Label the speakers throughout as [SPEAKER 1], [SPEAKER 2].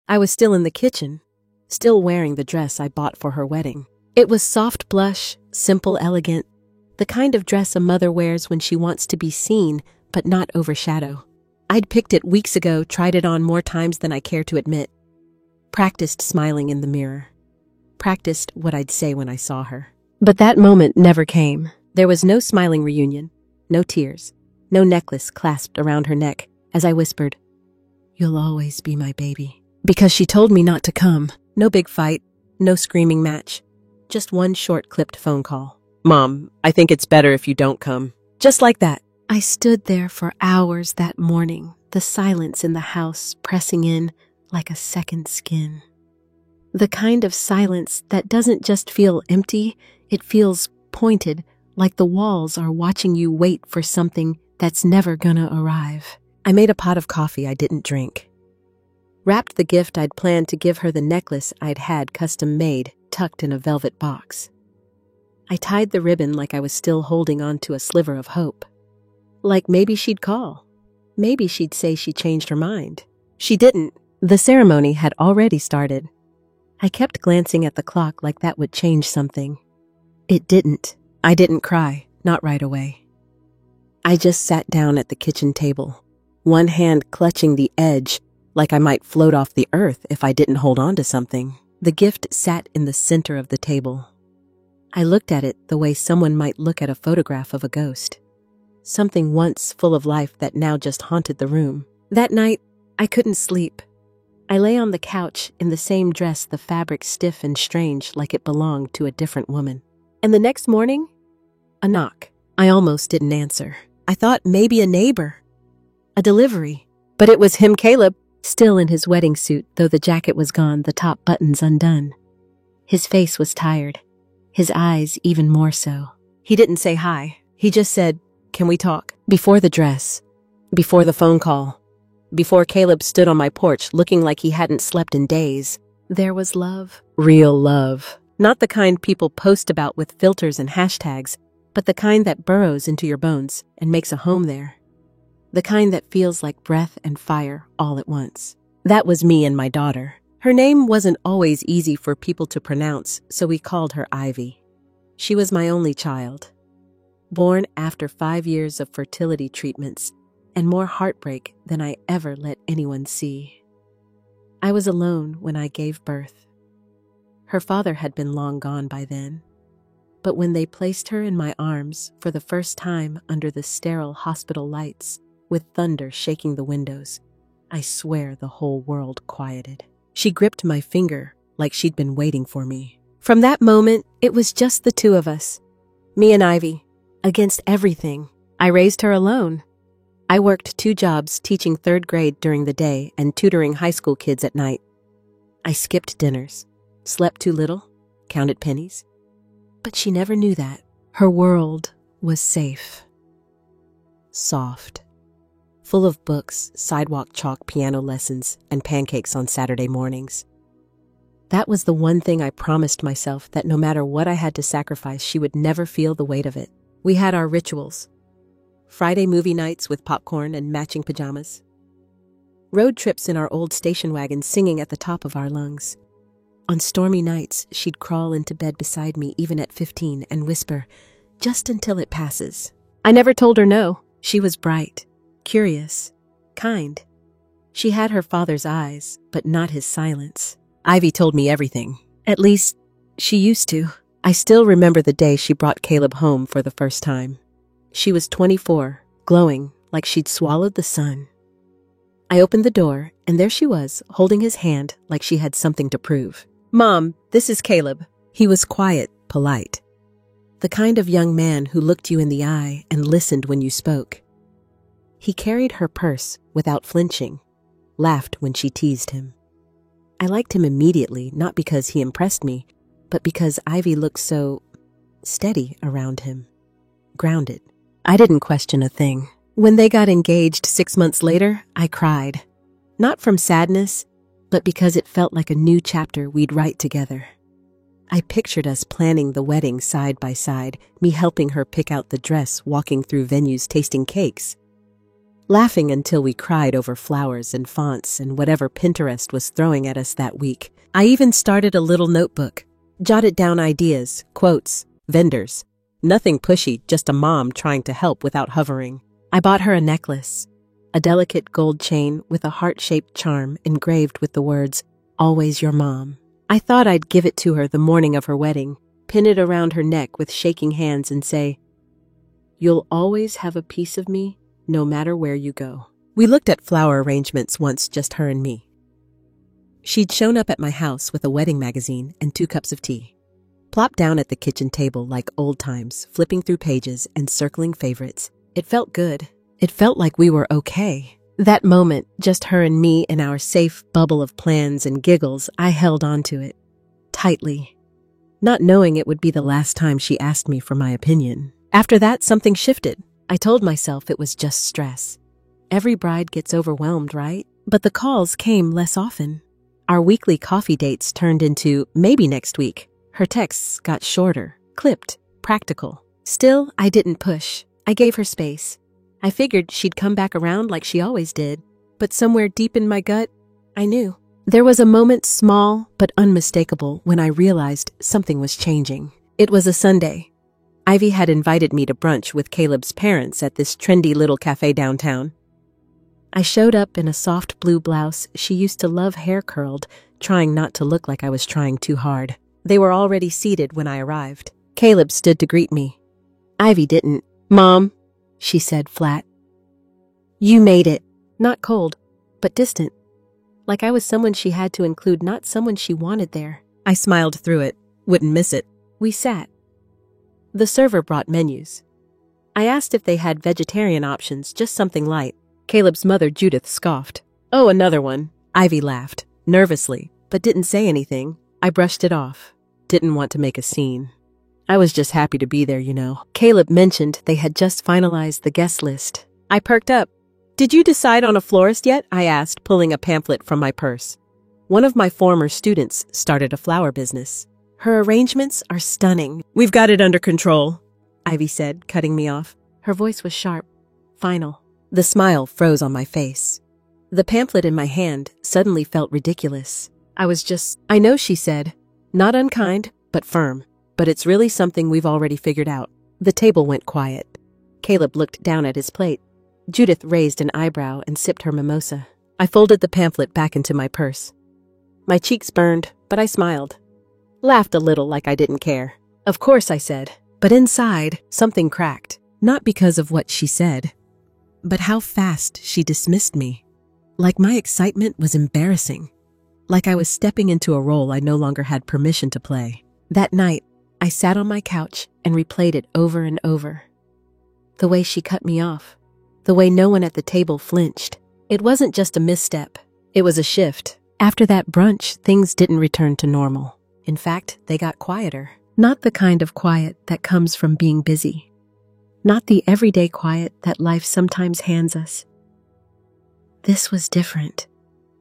[SPEAKER 1] I was still in the kitchen, still wearing the dress I bought for her wedding. It was soft blush, simple, elegant, the kind of dress a mother wears when she wants to be seen but not overshadow. I'd picked it weeks ago, tried it on more times than I care to admit. Practiced smiling in the mirror. Practiced what I'd say when I saw her. But that moment never came. There was no smiling reunion, no tears, no necklace clasped around her neck as I whispered, "You'll always be my baby." Because she told me not to come. No big fight, no screaming match. Just one short clipped phone call. "Mom, I think it's better if you don't come." Just like that. I stood there for hours that morning, the silence in the house pressing in like a second skin. The kind of silence that doesn't just feel empty, it feels pointed, like the walls are watching you wait for something that's never gonna arrive. I made a pot of coffee I didn't drink. Wrapped the gift I'd planned to give her, the necklace I'd had custom made, tucked in a velvet box. I tied the ribbon like I was still holding on to a sliver of hope. Like maybe she'd call. Maybe she'd say she changed her mind. She didn't. The ceremony had already started. I kept glancing at the clock like that would change something. It didn't. I didn't cry, not right away. I just sat down at the kitchen table, one hand clutching the edge like I might float off the earth if I didn't hold on to something. The gift sat in the center of the table. I looked at it the way someone might look at a photograph of a ghost. Something once full of life that now just haunted the room. That night, I couldn't sleep. I lay on the couch in the same dress, the fabric stiff and strange like it belonged to a different woman. And the next morning, a knock. I almost didn't answer. I thought maybe a neighbor. A delivery. But it was him, Caleb, still in his wedding suit, though the jacket was gone, the top buttons undone. His face was tired. His eyes even more so. He didn't say hi. He just said, "Can we talk?" Before the dress. Before the phone call. Before Caleb stood on my porch looking like he hadn't slept in days. There was love. Real love. Not the kind people post about with filters and hashtags, but the kind that burrows into your bones and makes a home there. The kind that feels like breath and fire all at once. That was me and my daughter. Her name wasn't always easy for people to pronounce, so we called her Ivy. She was my only child. Born after 5 years of fertility treatments and more heartbreak than I ever let anyone see. I was alone when I gave birth. Her father had been long gone by then. But when they placed her in my arms for the first time under the sterile hospital lights, with thunder shaking the windows, I swear the whole world quieted. She gripped my finger like she'd been waiting for me. From that moment, it was just the two of us. Me and Ivy, against everything. I raised her alone. I worked 2 jobs, teaching 3rd grade during the day and tutoring high school kids at night. I skipped dinners, slept too little, counted pennies. But she never knew that. Her world was safe. Soft. Full of books, sidewalk chalk, piano lessons, and pancakes on Saturday mornings. That was the one thing I promised myself, that no matter what I had to sacrifice, she would never feel the weight of it. We had our rituals. Friday movie nights with popcorn and matching pajamas. Road trips in our old station wagon singing at the top of our lungs. On stormy nights, she'd crawl into bed beside me even at 15 and whisper, "Just until it passes." I never told her no. She was bright, curious, kind. She had her father's eyes, but not his silence. Ivy told me everything. At least, she used to. I still remember the day she brought Caleb home for the first time. She was 24, glowing like she'd swallowed the sun. I opened the door, and there she was, holding his hand like she had something to prove. "Mom, this is Caleb." He was quiet, polite. The kind of young man who looked you in the eye and listened when you spoke. He carried her purse without flinching, laughed when she teased him. I liked him immediately, not because he impressed me, but because Ivy looked so steady around him, grounded. I didn't question a thing. When they got engaged 6 months later, I cried. Not from sadness, but because it felt like a new chapter we'd write together. I pictured us planning the wedding side by side, me helping her pick out the dress, walking through venues, tasting cakes. laughing until we cried over flowers and fonts and whatever Pinterest was throwing at us that week. I even started a little notebook, jotted down ideas, quotes, vendors. Nothing pushy, just a mom trying to help without hovering. I bought her a necklace, a delicate gold chain with a heart-shaped charm engraved with the words, "Always your mom." I thought I'd give it to her the morning of her wedding, pin it around her neck with shaking hands and say, "You'll always have a piece of me, no matter where you go." We looked at flower arrangements once, just her and me. She'd shown up at my house with a wedding magazine and 2 cups of tea. Plopped down at the kitchen table like old times, flipping through pages and circling favorites. It felt good. It felt like we were okay. That moment, just her and me in our safe bubble of plans and giggles, I held on to it tightly, not knowing it would be the last time she asked me for my opinion. After that, something shifted. I told myself it was just stress. Every bride gets overwhelmed, right? But the calls came less often. Our weekly coffee dates turned into maybe next week. Her texts got shorter, clipped, practical. Still, I didn't push. I gave her space. I figured she'd come back around like she always did. But somewhere deep in my gut, I knew. There was a moment, small but unmistakable, when I realized something was changing. It was a Sunday. Ivy had invited me to brunch with Caleb's parents at this trendy little cafe downtown. I showed up in a soft blue blouse she used to love, hair curled, trying not to look like I was trying too hard. They were already seated when I arrived. Caleb stood to greet me. Ivy didn't. "Mom," she said flat. "You made it." Not cold, but distant. Like I was someone she had to include, not someone she wanted there. I smiled through it. Wouldn't miss it. We sat. The server brought menus. I asked if they had vegetarian options, just something light. Caleb's mother, Judith, scoffed. "Oh, another one." Ivy laughed, nervously, but didn't say anything. I brushed it off. Didn't want to make a scene. I was just happy to be there, you know. Caleb mentioned they had just finalized the guest list. I perked up. "Did you decide on a florist yet?" I asked, pulling a pamphlet from my purse. One of my former students started a flower business. Her arrangements are stunning. "We've got it under control," Ivy said, cutting me off. Her voice was sharp, final. The smile froze on my face. The pamphlet in my hand suddenly felt ridiculous. "I know," she said. Not unkind, but firm. "But it's really something we've already figured out." The table went quiet. Caleb looked down at his plate. Judith raised an eyebrow and sipped her mimosa. I folded the pamphlet back into my purse. My cheeks burned, but I smiled. Laughed a little like I didn't care. "Of course," I said. But inside, something cracked. Not because of what she said, but how fast she dismissed me. Like my excitement was embarrassing. Like I was stepping into a role I no longer had permission to play. That night, I sat on my couch and replayed it over and over. The way she cut me off. The way no one at the table flinched. It wasn't just a misstep. It was a shift. After that brunch, things didn't return to normal. In fact, they got quieter. Not the kind of quiet that comes from being busy. Not the everyday quiet that life sometimes hands us. This was different.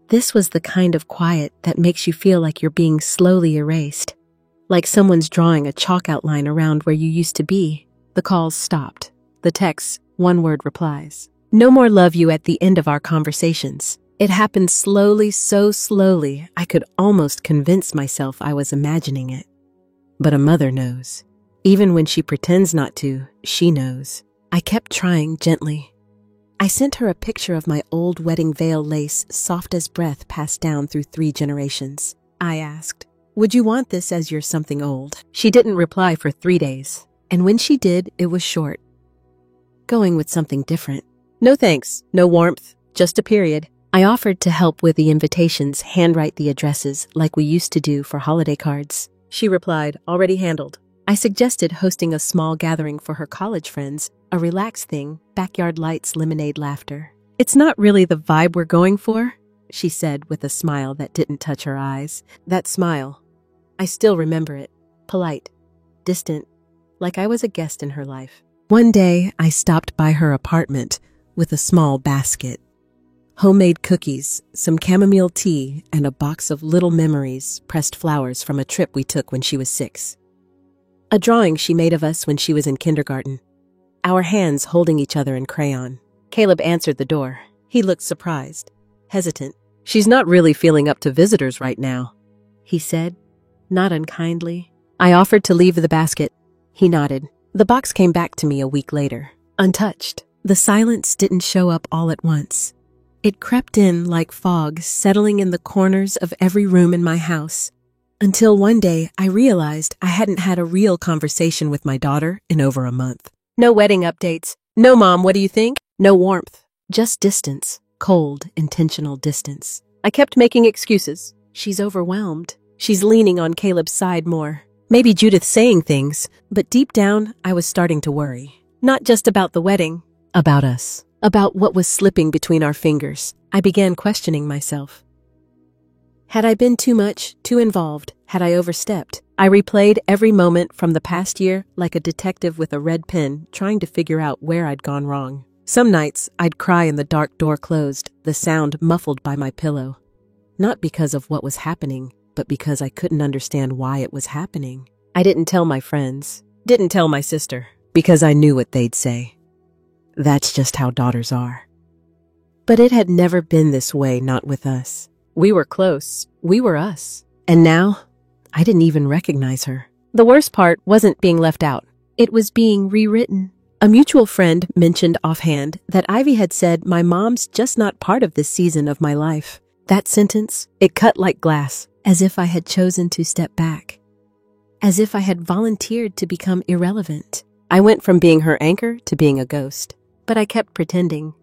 [SPEAKER 1] This was the kind of quiet that makes you feel like you're being slowly erased. Like someone's drawing a chalk outline around where you used to be. The calls stopped. The texts, one-word replies. No more "love you" at the end of our conversations. It happened slowly, so slowly, I could almost convince myself I was imagining it. But a mother knows. Even when she pretends not to, she knows. I kept trying gently. I sent her a picture of my old wedding veil lace, soft as breath passed down through 3 generations. I asked, "Would you want this as your something old?" She didn't reply for 3 days. And when she did, it was short. Going with something different. "No thanks, no warmth, just a period." I offered to help with the invitations, handwrite the addresses like we used to do for holiday cards. She replied, "Already handled." I suggested hosting a small gathering for her college friends, a relaxed thing, backyard lights, lemonade, laughter. "It's not really the vibe we're going for," she said with a smile that didn't touch her eyes. That smile. I still remember it. Polite, distant, like I was a guest in her life. One day, I stopped by her apartment with a small basket. Homemade cookies, some chamomile tea, and a box of little memories, pressed flowers from a trip we took when she was 6. A drawing she made of us when she was in kindergarten. Our hands holding each other in crayon. Caleb answered the door. He looked surprised, hesitant. "She's not really feeling up to visitors right now," he said, not unkindly. I offered to leave the basket. He nodded. The box came back to me a week later, untouched. The silence didn't show up all at once. It crept in like fog, settling in the corners of every room in my house. Until one day, I realized I hadn't had a real conversation with my daughter in over a month. No wedding updates. No, Mom, what do you think? No warmth. Just distance. Cold, intentional distance. I kept making excuses. She's overwhelmed. She's leaning on Caleb's side more. Maybe Judith's saying things, but deep down, I was starting to worry. Not just about the wedding, about us. About what was slipping between our fingers. I began questioning myself. Had I been too much, too involved? Had I overstepped? I replayed every moment from the past year like a detective with a red pen, trying to figure out where I'd gone wrong. Some nights, I'd cry in the dark, door closed, the sound muffled by my pillow. Not because of what was happening, but because I couldn't understand why it was happening. I didn't tell my friends, didn't tell my sister, because I knew what they'd say. That's just how daughters are. But it had never been this way, not with us. We were close. We were us. And now, I didn't even recognize her. The worst part wasn't being left out. It was being rewritten. A mutual friend mentioned offhand that Ivy had said, "My mom's just not part of this season of my life." That sentence, it cut like glass, as if I had chosen to step back. As if I had volunteered to become irrelevant. I went from being her anchor to being a ghost. But I kept pretending.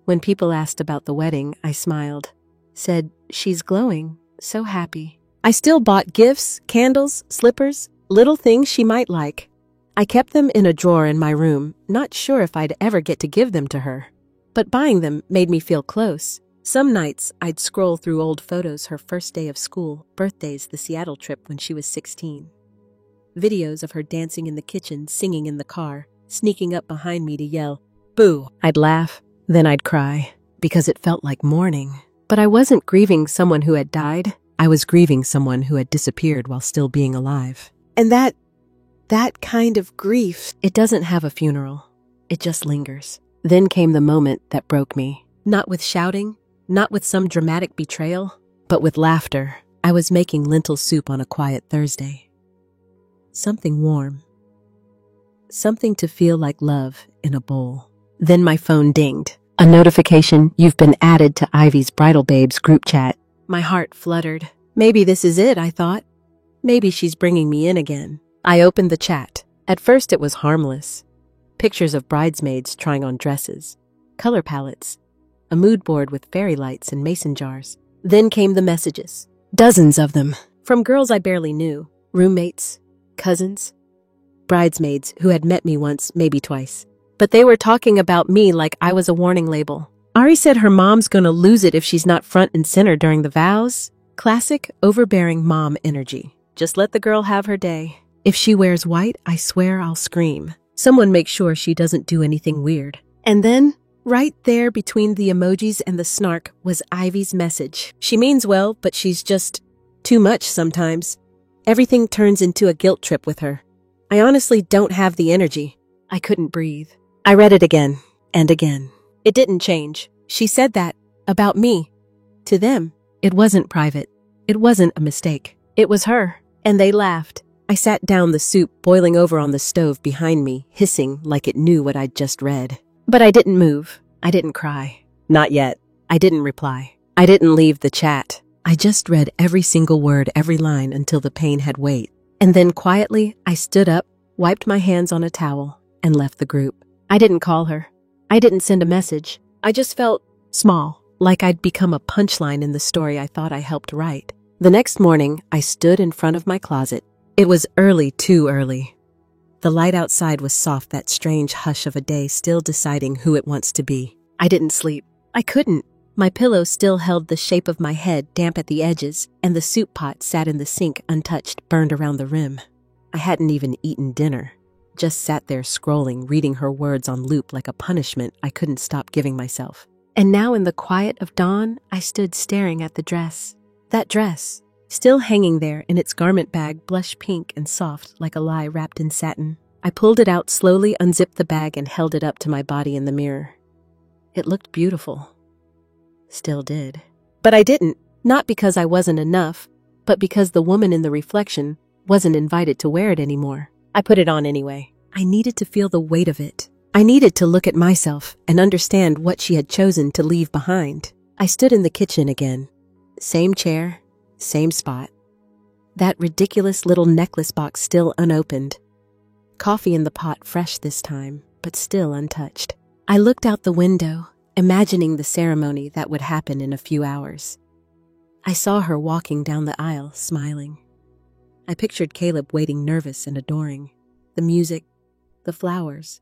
[SPEAKER 1] When people asked about the wedding, I smiled. Said, "She's glowing, so happy." I still bought gifts, candles, slippers, little things she might like. I kept them in a drawer in my room, not sure if I'd ever get to give them to her. But buying them made me feel close. Some nights, I'd scroll through old photos, her first day of school, birthdays, the Seattle trip when she was 16. Videos of her dancing in the kitchen, singing in the car, sneaking up behind me to yell, "Boo!" I'd laugh, then I'd cry, because it felt like mourning. But I wasn't grieving someone who had died. I was grieving someone who had disappeared while still being alive. And that kind of grief, it doesn't have a funeral. It just lingers. Then came the moment that broke me. Not with shouting, not with some dramatic betrayal, but with laughter. I was making lentil soup on a quiet Thursday. Something warm. Something to feel like love in a bowl. Then my phone dinged. A notification, "You've been added to Ivy's Bridal Babes group chat." My heart fluttered. Maybe this is it, I thought. Maybe she's bringing me in again. I opened the chat. At first it was harmless. Pictures of bridesmaids trying on dresses, color palettes, a mood board with fairy lights and mason jars. Then came the messages. Dozens of them. From girls I barely knew. Roommates, cousins, bridesmaids who had met me once, maybe twice. But they were talking about me like I was a warning label. Ari said her mom's gonna lose it if she's not front and center during the vows. Classic, overbearing mom energy. Just let the girl have her day. If she wears white, I swear I'll scream. Someone make sure she doesn't do anything weird. And then, right there between the emojis and the snark, was Ivy's message. She means well, but she's just too much sometimes. Everything turns into a guilt trip with her. I honestly don't have the energy. I couldn't breathe. I read it again and again. It didn't change. She said that about me. To them, it wasn't private. It wasn't a mistake. It was her. And they laughed. I sat down, the soup boiling over on the stove behind me, hissing like it knew what I'd just read. But I didn't move. I didn't cry. Not yet. I didn't reply. I didn't leave the chat. I just read every single word, every line until the pain had weight. And then quietly, I stood up, wiped my hands on a towel, and left the group. I didn't call her. I didn't send a message. I just felt small, like I'd become a punchline in the story I thought I helped write. The next morning, I stood in front of my closet. It was early, too early. The light outside was soft, that strange hush of a day still deciding who it wants to be. I didn't sleep. I couldn't. My pillow still held the shape of my head, damp at the edges, and the soup pot sat in the sink, untouched, burned around the rim. I hadn't even eaten dinner. Just sat there scrolling, reading her words on loop like a punishment I couldn't stop giving myself. And now in the quiet of dawn, I stood staring at the dress. That dress, still hanging there in its garment bag, blush pink and soft like a lie wrapped in satin. I pulled it out slowly, unzipped the bag, and held it up to my body in the mirror. It looked beautiful. Still did. But I didn't, not because I wasn't enough, but because the woman in the reflection wasn't invited to wear it anymore. I put it on anyway. I needed to feel the weight of it. I needed to look at myself and understand what she had chosen to leave behind. I stood in the kitchen again. Same chair, same spot. That ridiculous little necklace box still unopened. Coffee in the pot fresh this time, but still untouched. I looked out the window, imagining the ceremony that would happen in a few hours. I saw her walking down the aisle, smiling. I pictured Caleb waiting nervous and adoring. The music, the flowers,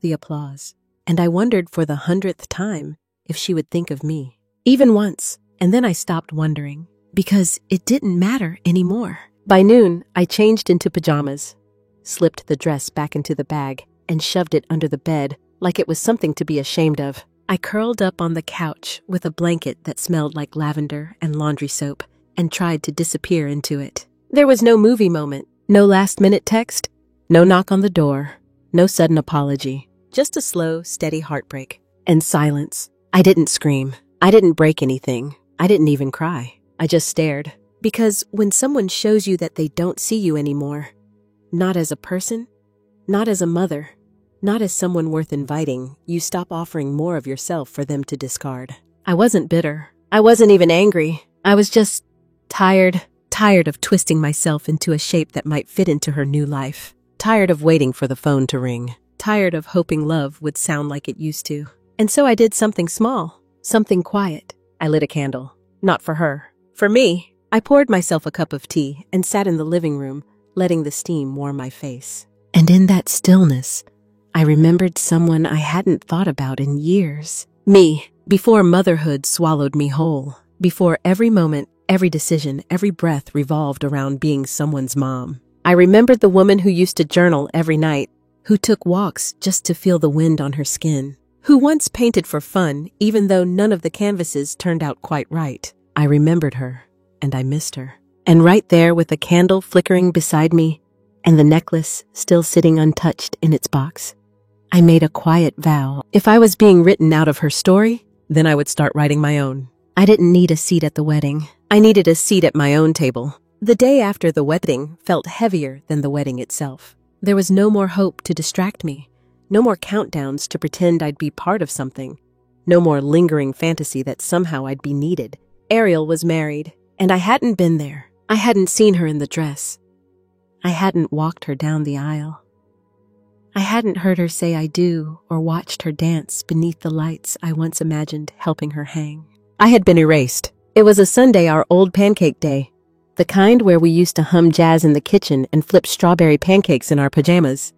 [SPEAKER 1] the applause. And I wondered for the 100th time if she would think of me. Even once, and then I stopped wondering, because it didn't matter anymore. By noon, I changed into pajamas, slipped the dress back into the bag, and shoved it under the bed like it was something to be ashamed of. I curled up on the couch with a blanket that smelled like lavender and laundry soap and tried to disappear into it. There was no movie moment, no last-minute text, no knock on the door, no sudden apology, just a slow, steady heartbreak and silence. I didn't scream. I didn't break anything. I didn't even cry. I just stared. Because when someone shows you that they don't see you anymore, not as a person, not as a mother, not as someone worth inviting, you stop offering more of yourself for them to discard. I wasn't bitter. I wasn't even angry. I was just tired of twisting myself into a shape that might fit into her new life. Tired of waiting for the phone to ring. Tired of hoping love would sound like it used to. And so I did something small, something quiet. I lit a candle. Not for her. For me. I poured myself a cup of tea and sat in the living room, letting the steam warm my face. And in that stillness, I remembered someone I hadn't thought about in years. Me, before motherhood swallowed me whole. Before every moment, every decision, every breath revolved around being someone's mom. I remembered the woman who used to journal every night, who took walks just to feel the wind on her skin, who once painted for fun even though none of the canvases turned out quite right. I remembered her, and I missed her. And right there with the candle flickering beside me, and the necklace still sitting untouched in its box, I made a quiet vow. If I was being written out of her story, then I would start writing my own. I didn't need a seat at the wedding. I needed a seat at my own table. The day after the wedding felt heavier than the wedding itself. There was no more hope to distract me. No more countdowns to pretend I'd be part of something. No more lingering fantasy that somehow I'd be needed. Ariel was married, and I hadn't been there. I hadn't seen her in the dress. I hadn't walked her down the aisle. I hadn't heard her say I do or watched her dance beneath the lights I once imagined helping her hang. I had been erased. It was a Sunday, our old pancake day. The kind where we used to hum jazz in the kitchen and flip strawberry pancakes in our pajamas.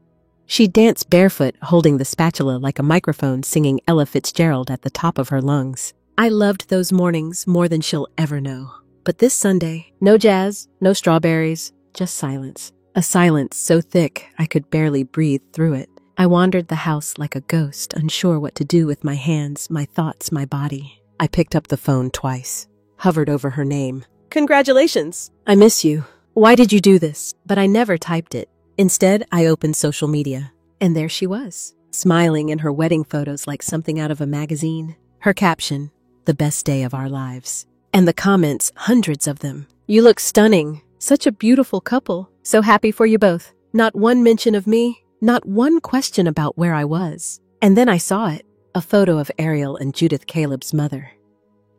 [SPEAKER 1] She'd dance barefoot, holding the spatula like a microphone, singing Ella Fitzgerald at the top of her lungs. I loved those mornings more than she'll ever know. But this Sunday, no jazz, no strawberries, just silence. A silence so thick I could barely breathe through it. I wandered the house like a ghost, unsure what to do with my hands, my thoughts, my body. I picked up the phone twice, hovered over her name. Congratulations! I miss you. Why did you do this? But I never typed it. Instead, I opened social media. And there she was, smiling in her wedding photos like something out of a magazine. Her caption, "The best day of our lives." And the comments, hundreds of them. "You look stunning. Such a beautiful couple. So happy for you both." Not one mention of me. Not one question about where I was. And then I saw it. A photo of Ariel and Judith Caleb's mother.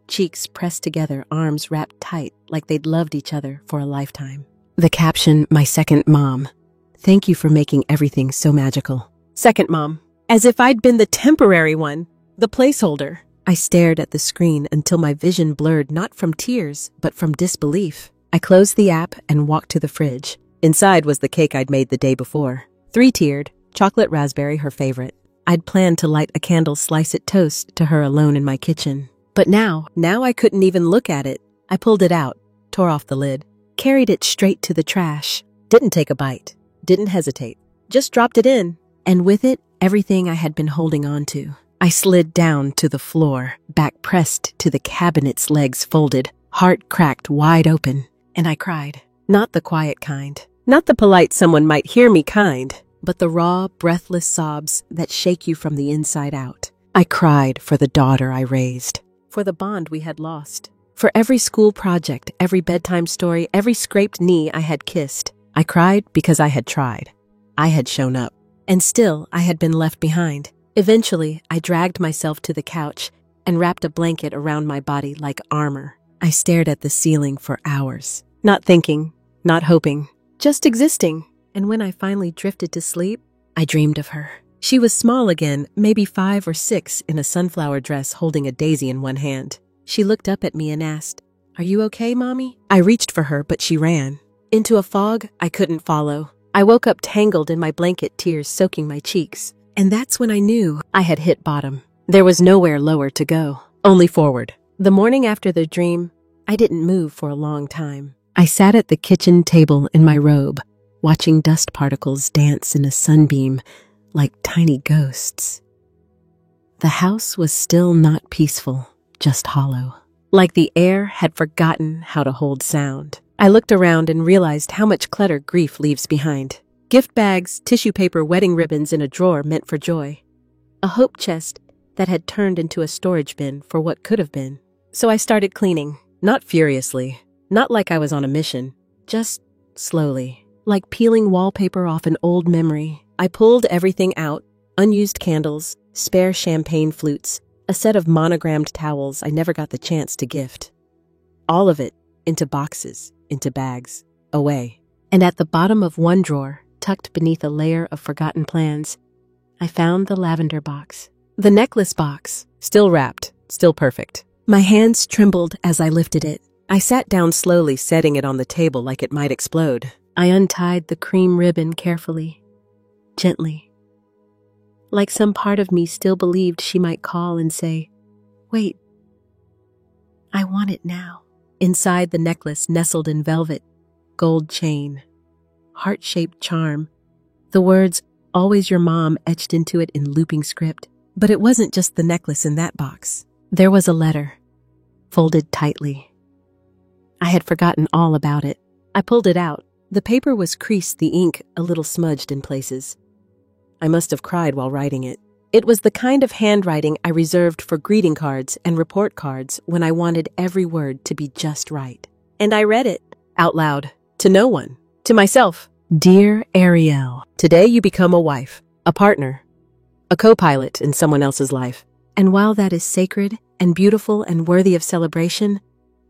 [SPEAKER 1] Cheeks pressed together, arms wrapped tight like they'd loved each other for a lifetime. The caption, "My second mom. Thank you for making everything so magical." Second mom. As if I'd been the temporary one, the placeholder. I stared at the screen until my vision blurred not from tears, but from disbelief. I closed the app and walked to the fridge. Inside was the cake I'd made the day before. 3-tiered, chocolate raspberry, her favorite. I'd planned to light a candle, slice it toast to her alone in my kitchen. But now I couldn't even look at it. I pulled it out, tore off the lid, carried it straight to the trash. Didn't take a bite, didn't hesitate, just dropped it in. And with it, everything I had been holding on to. I slid down to the floor, back pressed to the cabinet's legs folded, heart cracked wide open, and I cried. Not the quiet kind, not the polite someone might hear me kind, but the raw, breathless sobs that shake you from the inside out. I cried for the daughter I raised, for the bond we had lost, for every school project, every bedtime story, every scraped knee I had kissed. I cried because I had tried. I had shown up. And still, I had been left behind. Eventually, I dragged myself to the couch and wrapped a blanket around my body like armor. I stared at the ceiling for hours, not thinking, not hoping, just existing. And when I finally drifted to sleep, I dreamed of her. She was small again, maybe 5 or 6, in a sunflower dress holding a daisy in one hand. She looked up at me and asked, "Are you okay, Mommy?" I reached for her, but she ran. Into a fog I couldn't follow. I woke up tangled in my blanket, tears soaking my cheeks. And that's when I knew I had hit bottom. There was nowhere lower to go, only forward. The morning after the dream, I didn't move for a long time. I sat at the kitchen table in my robe, watching dust particles dance in a sunbeam like tiny ghosts. The house was still not peaceful, just hollow, like the air had forgotten how to hold sound. I looked around and realized how much clutter grief leaves behind. Gift bags, tissue paper, wedding ribbons in a drawer meant for joy. A hope chest that had turned into a storage bin for what could have been. So I started cleaning, not furiously, not like I was on a mission, just slowly, like peeling wallpaper off an old memory. I pulled everything out, unused candles, spare champagne flutes, a set of monogrammed towels I never got the chance to gift. All of it into boxes, into bags, away. And at the bottom of one drawer, tucked beneath a layer of forgotten plans, I found the lavender box. The necklace box, still wrapped, still perfect. My hands trembled as I lifted it. I sat down slowly, setting it on the table like it might explode. I untied the cream ribbon carefully, gently. Like some part of me still believed she might call and say, "Wait, I want it now." Inside the necklace, nestled in velvet, gold chain, heart-shaped charm, the words, "Always your mom," etched into it in looping script. But it wasn't just the necklace in that box. There was a letter, folded tightly. I had forgotten all about it. I pulled it out. The paper was creased, the ink a little smudged in places. I must have cried while writing it. It was the kind of handwriting I reserved for greeting cards and report cards when I wanted every word to be just right. And I read it out loud, to no one, to myself. "Dear Ariel, today you become a wife, a partner, a co-pilot in someone else's life. And while that is sacred and beautiful and worthy of celebration,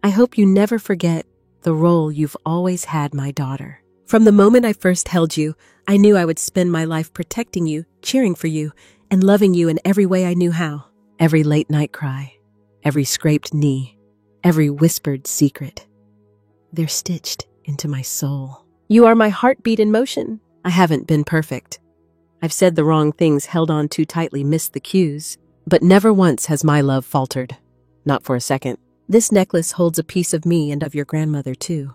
[SPEAKER 1] I hope you never forget the role you've always had, my daughter. From the moment I first held you, I knew I would spend my life protecting you, cheering for you, and loving you in every way I knew how. Every late night cry, every scraped knee, every whispered secret. They're stitched into my soul. You are my heartbeat in motion. I haven't been perfect. I've said the wrong things, held on too tightly, missed the cues. But never once has my love faltered. Not for a second. This necklace holds a piece of me and of your grandmother, too.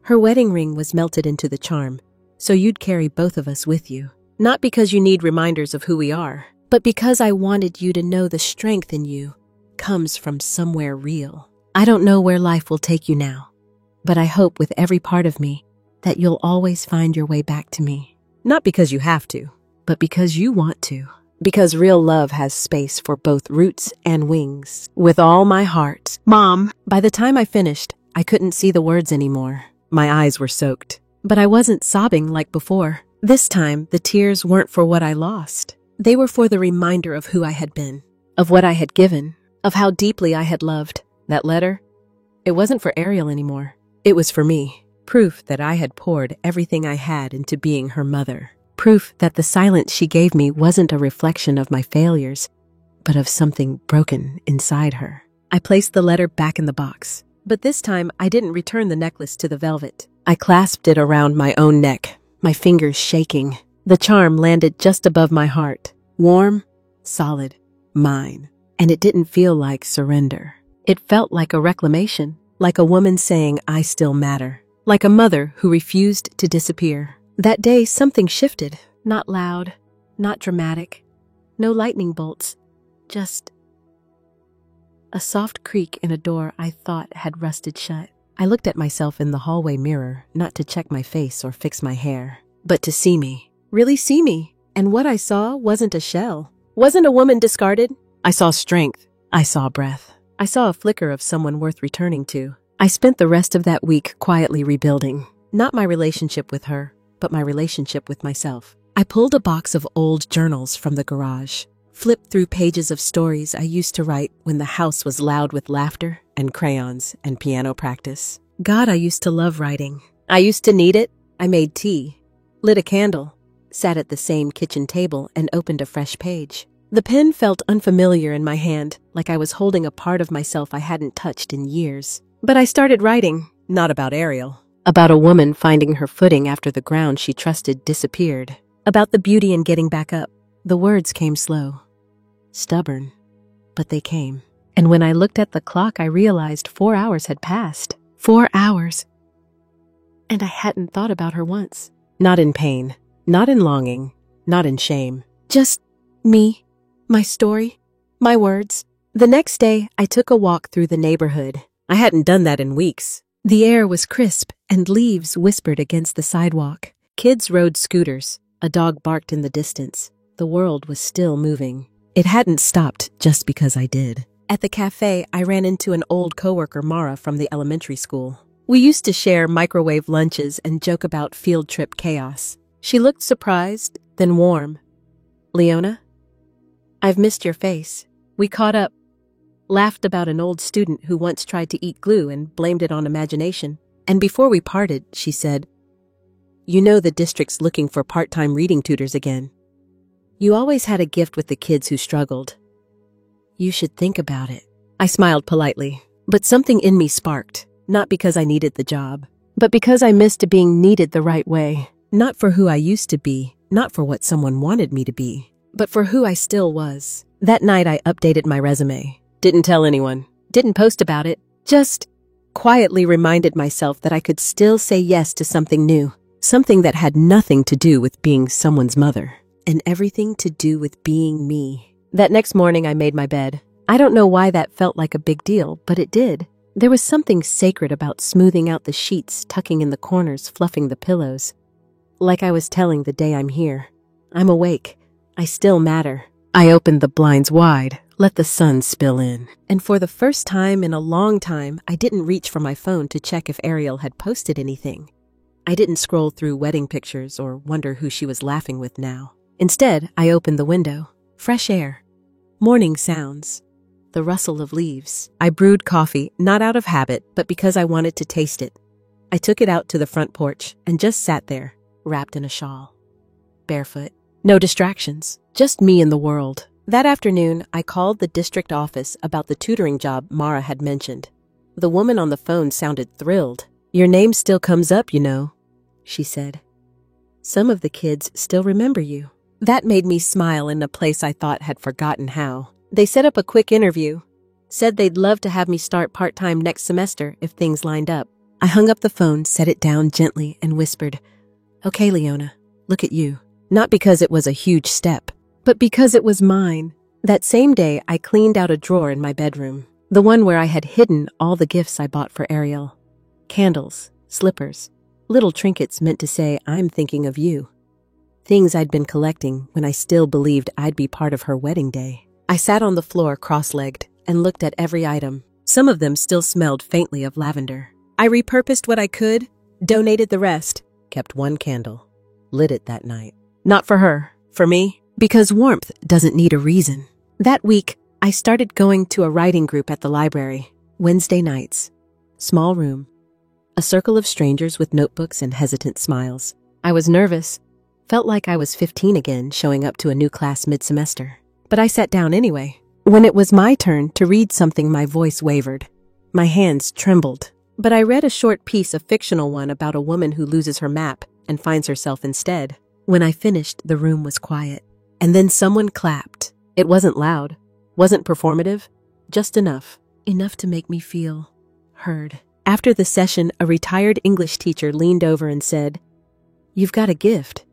[SPEAKER 1] Her wedding ring was melted into the charm, so you'd carry both of us with you. Not because you need reminders of who we are, but because I wanted you to know the strength in you comes from somewhere real. I don't know where life will take you now, but I hope with every part of me that you'll always find your way back to me. Not because you have to, but because you want to. Because real love has space for both roots and wings. With all my heart. Mom. By the time I finished, I couldn't see the words anymore. My eyes were soaked. But I wasn't sobbing like before. This time, the tears weren't for what I lost. They were for the reminder of who I had been, of what I had given, of how deeply I had loved. That letter, it wasn't for Ariel anymore. It was for me. Proof that I had poured everything I had into being her mother. Proof that the silence she gave me wasn't a reflection of my failures, but of something broken inside her. I placed the letter back in the box, but this time I didn't return the necklace to the velvet. I clasped it around my own neck, my fingers shaking. The charm landed just above my heart, warm, solid, mine. And it didn't feel like surrender. It felt like a reclamation, like a woman saying, "I still matter," like a mother who refused to disappear. That day, something shifted. Not loud, not dramatic, no lightning bolts, just a soft creak in a door I thought had rusted shut. I looked at myself in the hallway mirror, not to check my face or fix my hair, but to see me, really see me. And what I saw wasn't a shell, wasn't a woman discarded. I saw strength. I saw breath. I saw a flicker of someone worth returning to. I spent the rest of that week quietly rebuilding, not my relationship with her, but my relationship with myself. I pulled a box of old journals from the garage, flipped through pages of stories I used to write when the house was loud with laughter and crayons and piano practice. God, I used to love writing. I used to need it. I made tea, lit a candle, sat at the same kitchen table, and opened a fresh page. The pen felt unfamiliar in my hand, like I was holding a part of myself I hadn't touched in years. But I started writing, not about Ariel, about a woman finding her footing after the ground she trusted disappeared, about the beauty in getting back up. The words came slow, stubborn, but they came. And when I looked at the clock, I realized 4 hours had passed. 4 hours. And I hadn't thought about her once. Not in pain, not in longing, not in shame. Just me, my story, my words. The next day, I took a walk through the neighborhood. I hadn't done that in weeks. The air was crisp, and leaves whispered against the sidewalk. Kids rode scooters. A dog barked in the distance. The world was still moving. It hadn't stopped just because I did. At the cafe, I ran into an old coworker, Mara, from the elementary school. We used to share microwave lunches and joke about field trip chaos. She looked surprised, then warm. "Leona, I've missed your face." We caught up, laughed about an old student who once tried to eat glue and blamed it on imagination. And before we parted, she said, "You know the district's looking for part-time reading tutors again. You always had a gift with the kids who struggled. You should think about it." I smiled politely, but something in me sparked, not because I needed the job, but because I missed being needed the right way. Not for who I used to be, not for what someone wanted me to be, but for who I still was. That night I updated my resume. Didn't tell anyone, didn't post about it, just quietly reminded myself that I could still say yes to something new, something that had nothing to do with being someone's mother, and everything to do with being me. That next morning I made my bed. I don't know why that felt like a big deal, but it did. There was something sacred about smoothing out the sheets, tucking in the corners, fluffing the pillows. Like I was telling the day I'm here. I'm awake. I still matter. I opened the blinds wide, let the sun spill in. And for the first time in a long time, I didn't reach for my phone to check if Ariel had posted anything. I didn't scroll through wedding pictures or wonder who she was laughing with now. Instead, I opened the window. Fresh air. Morning sounds. The rustle of leaves. I brewed coffee, not out of habit, but because I wanted to taste it. I took it out to the front porch and just sat there, wrapped in a shawl. Barefoot. No distractions. Just me and the world. That afternoon, I called the district office about the tutoring job Mara had mentioned. The woman on the phone sounded thrilled. "Your name still comes up, you know," she said. "Some of the kids still remember you." That made me smile in a place I thought had forgotten how. They set up a quick interview, said they'd love to have me start part-time next semester if things lined up. I hung up the phone, set it down gently, and whispered, "Okay, Leona, look at you." Not because it was a huge step, but because it was mine. That same day, I cleaned out a drawer in my bedroom, the one where I had hidden all the gifts I bought for Ariel. Candles, slippers, little trinkets meant to say, "I'm thinking of you." Things I'd been collecting when I still believed I'd be part of her wedding day. I sat on the floor cross-legged and looked at every item. Some of them still smelled faintly of lavender. I repurposed what I could, donated the rest, kept one candle, lit it that night. Not for her, for me, because warmth doesn't need a reason. That week, I started going to a writing group at the library. Wednesday nights. Small room. A circle of strangers with notebooks and hesitant smiles. I was nervous. Felt like I was 15 again, showing up to a new class mid-semester. But I sat down anyway. When it was my turn to read something, my voice wavered. My hands trembled. But I read a short piece, a fictional one about a woman who loses her map and finds herself instead. When I finished, the room was quiet. And then someone clapped. It wasn't loud, wasn't performative, just enough. Enough to make me feel heard. After the session, a retired English teacher leaned over and said, "You've got a gift.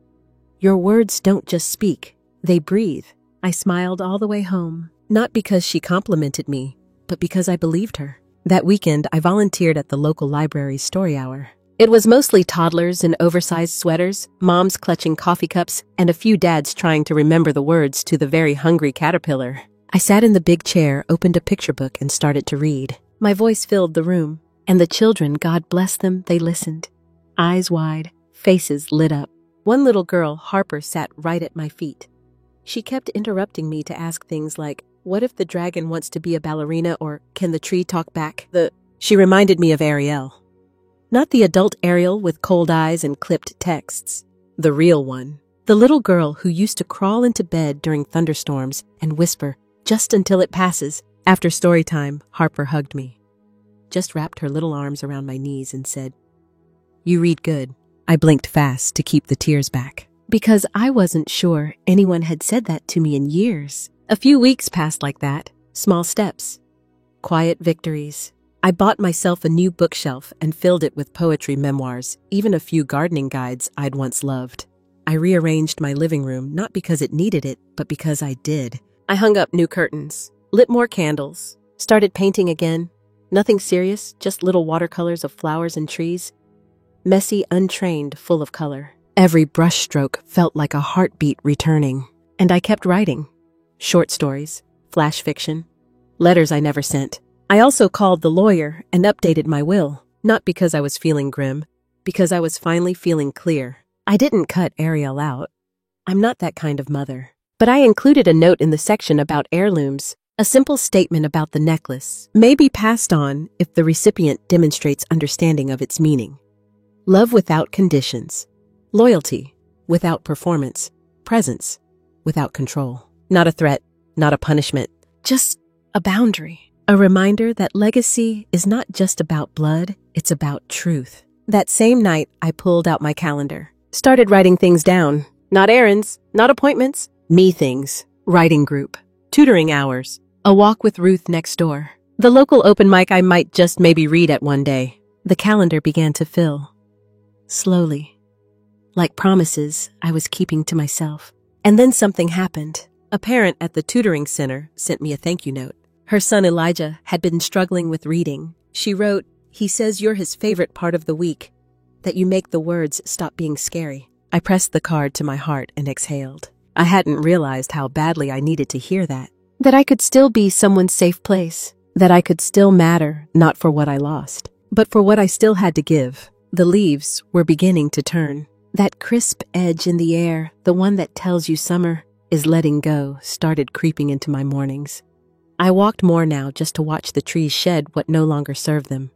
[SPEAKER 1] Your words don't just speak, they breathe." I smiled all the way home, not because she complimented me, but because I believed her. That weekend, I volunteered at the local library's story hour. It was mostly toddlers in oversized sweaters, moms clutching coffee cups, and a few dads trying to remember the words to The Very Hungry Caterpillar. I sat in the big chair, opened a picture book, and started to read. My voice filled the room, and the children, God bless them, they listened. Eyes wide, faces lit up. One little girl, Harper, sat right at my feet. She kept interrupting me to ask things like, what if the dragon wants to be a ballerina, or can the tree talk back? She reminded me of Ariel. Not the adult Ariel with cold eyes and clipped texts. The real one. The little girl who used to crawl into bed during thunderstorms and whisper, just until it passes. After story time, Harper hugged me. Just wrapped her little arms around my knees and said, "You read good." I blinked fast to keep the tears back, because I wasn't sure anyone had said that to me in years. A few weeks passed like that, small steps, quiet victories. I bought myself a new bookshelf and filled it with poetry, memoirs, even a few gardening guides I'd once loved. I rearranged my living room, not because it needed it, but because I did. I hung up new curtains, lit more candles, started painting again. Nothing serious, just little watercolors of flowers and trees. Messy, untrained, full of color. Every brushstroke felt like a heartbeat returning. And I kept writing. Short stories, flash fiction, letters I never sent. I also called the lawyer and updated my will, not because I was feeling grim, because I was finally feeling clear. I didn't cut Ariel out. I'm not that kind of mother. But I included a note in the section about heirlooms, a simple statement about the necklace, may be passed on if the recipient demonstrates understanding of its meaning. Love without conditions. Loyalty without performance. Presence without control. Not a threat, not a punishment, just a boundary. A reminder that legacy is not just about blood, it's about truth. That same night, I pulled out my calendar, started writing things down. Not errands, not appointments, me things. Writing group, tutoring hours, a walk with Ruth next door, the local open mic I might just maybe read at one day. The calendar began to fill. Slowly. Like promises I was keeping to myself. And then something happened. A parent at the tutoring center sent me a thank you note. Her son Elijah had been struggling with reading. She wrote, "He says you're his favorite part of the week, that you make the words stop being scary." I pressed the card to my heart and exhaled. I hadn't realized how badly I needed to hear that. That I could still be someone's safe place. That I could still matter, not for what I lost, but for what I still had to give. The leaves were beginning to turn. That crisp edge in the air, the one that tells you summer is letting go, started creeping into my mornings. I walked more now just to watch the trees shed what no longer served them.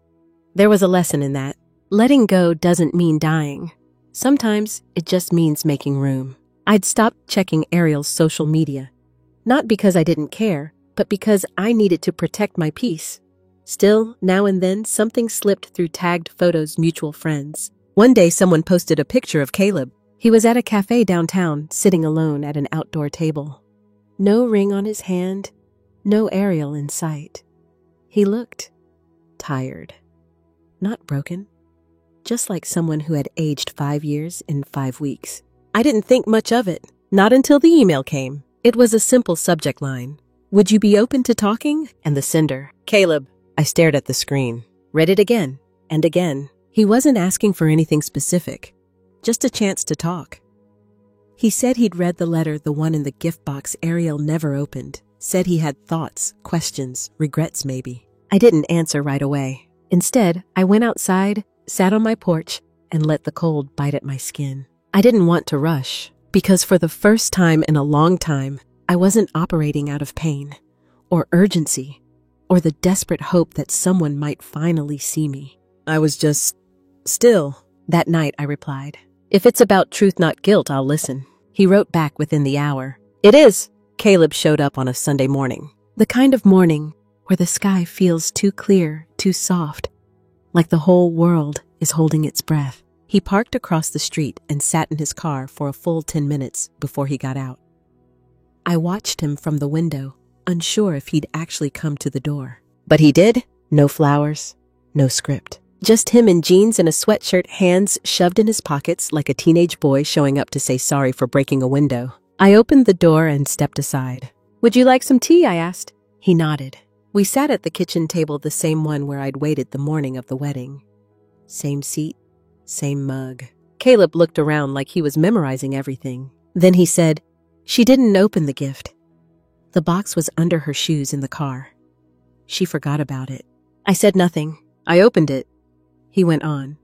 [SPEAKER 1] There was a lesson in that. Letting go doesn't mean dying. Sometimes it just means making room. I'd stopped checking Ariel's social media. Not because I didn't care, but because I needed to protect my peace. Still, now and then, something slipped through tagged photos, mutual friends. One day, someone posted a picture of Caleb. He was at a cafe downtown, sitting alone at an outdoor table. No ring on his hand, no Ariel in sight. He looked tired. Not broken. Just like someone who had aged 5 years in 5 weeks. I didn't think much of it, not until the email came. It was a simple subject line. "Would you be open to talking?" And the sender, Caleb. I stared at the screen, read it again and again. He wasn't asking for anything specific, just a chance to talk. He said he'd read the letter, the one in the gift box Ariel never opened. Said he had thoughts, questions, regrets maybe. I didn't answer right away. Instead, I went outside, sat on my porch, and let the cold bite at my skin. I didn't want to rush, because for the first time in a long time, I wasn't operating out of pain, or urgency, or the desperate hope that someone might finally see me. I was just still. That night, I replied, "If it's about truth, not guilt, I'll listen." He wrote back within the hour. "It is." Caleb showed up on a Sunday morning. The kind of morning where the sky feels too clear, too soft, like the whole world is holding its breath. He parked across the street and sat in his car for a full 10 minutes before he got out. I watched him from the window, unsure if he'd actually come to the door. But he did. No flowers, no script. Just him in jeans and a sweatshirt, hands shoved in his pockets like a teenage boy showing up to say sorry for breaking a window. I opened the door and stepped aside. "Would you like some tea?" I asked. He nodded. We sat at the kitchen table, the same one where I'd waited the morning of the wedding. Same seat, same mug. Caleb looked around like he was memorizing everything. Then he said, "She didn't open the gift." The box was under her shoes in the car. She forgot about it. I said nothing. I opened it. He went on.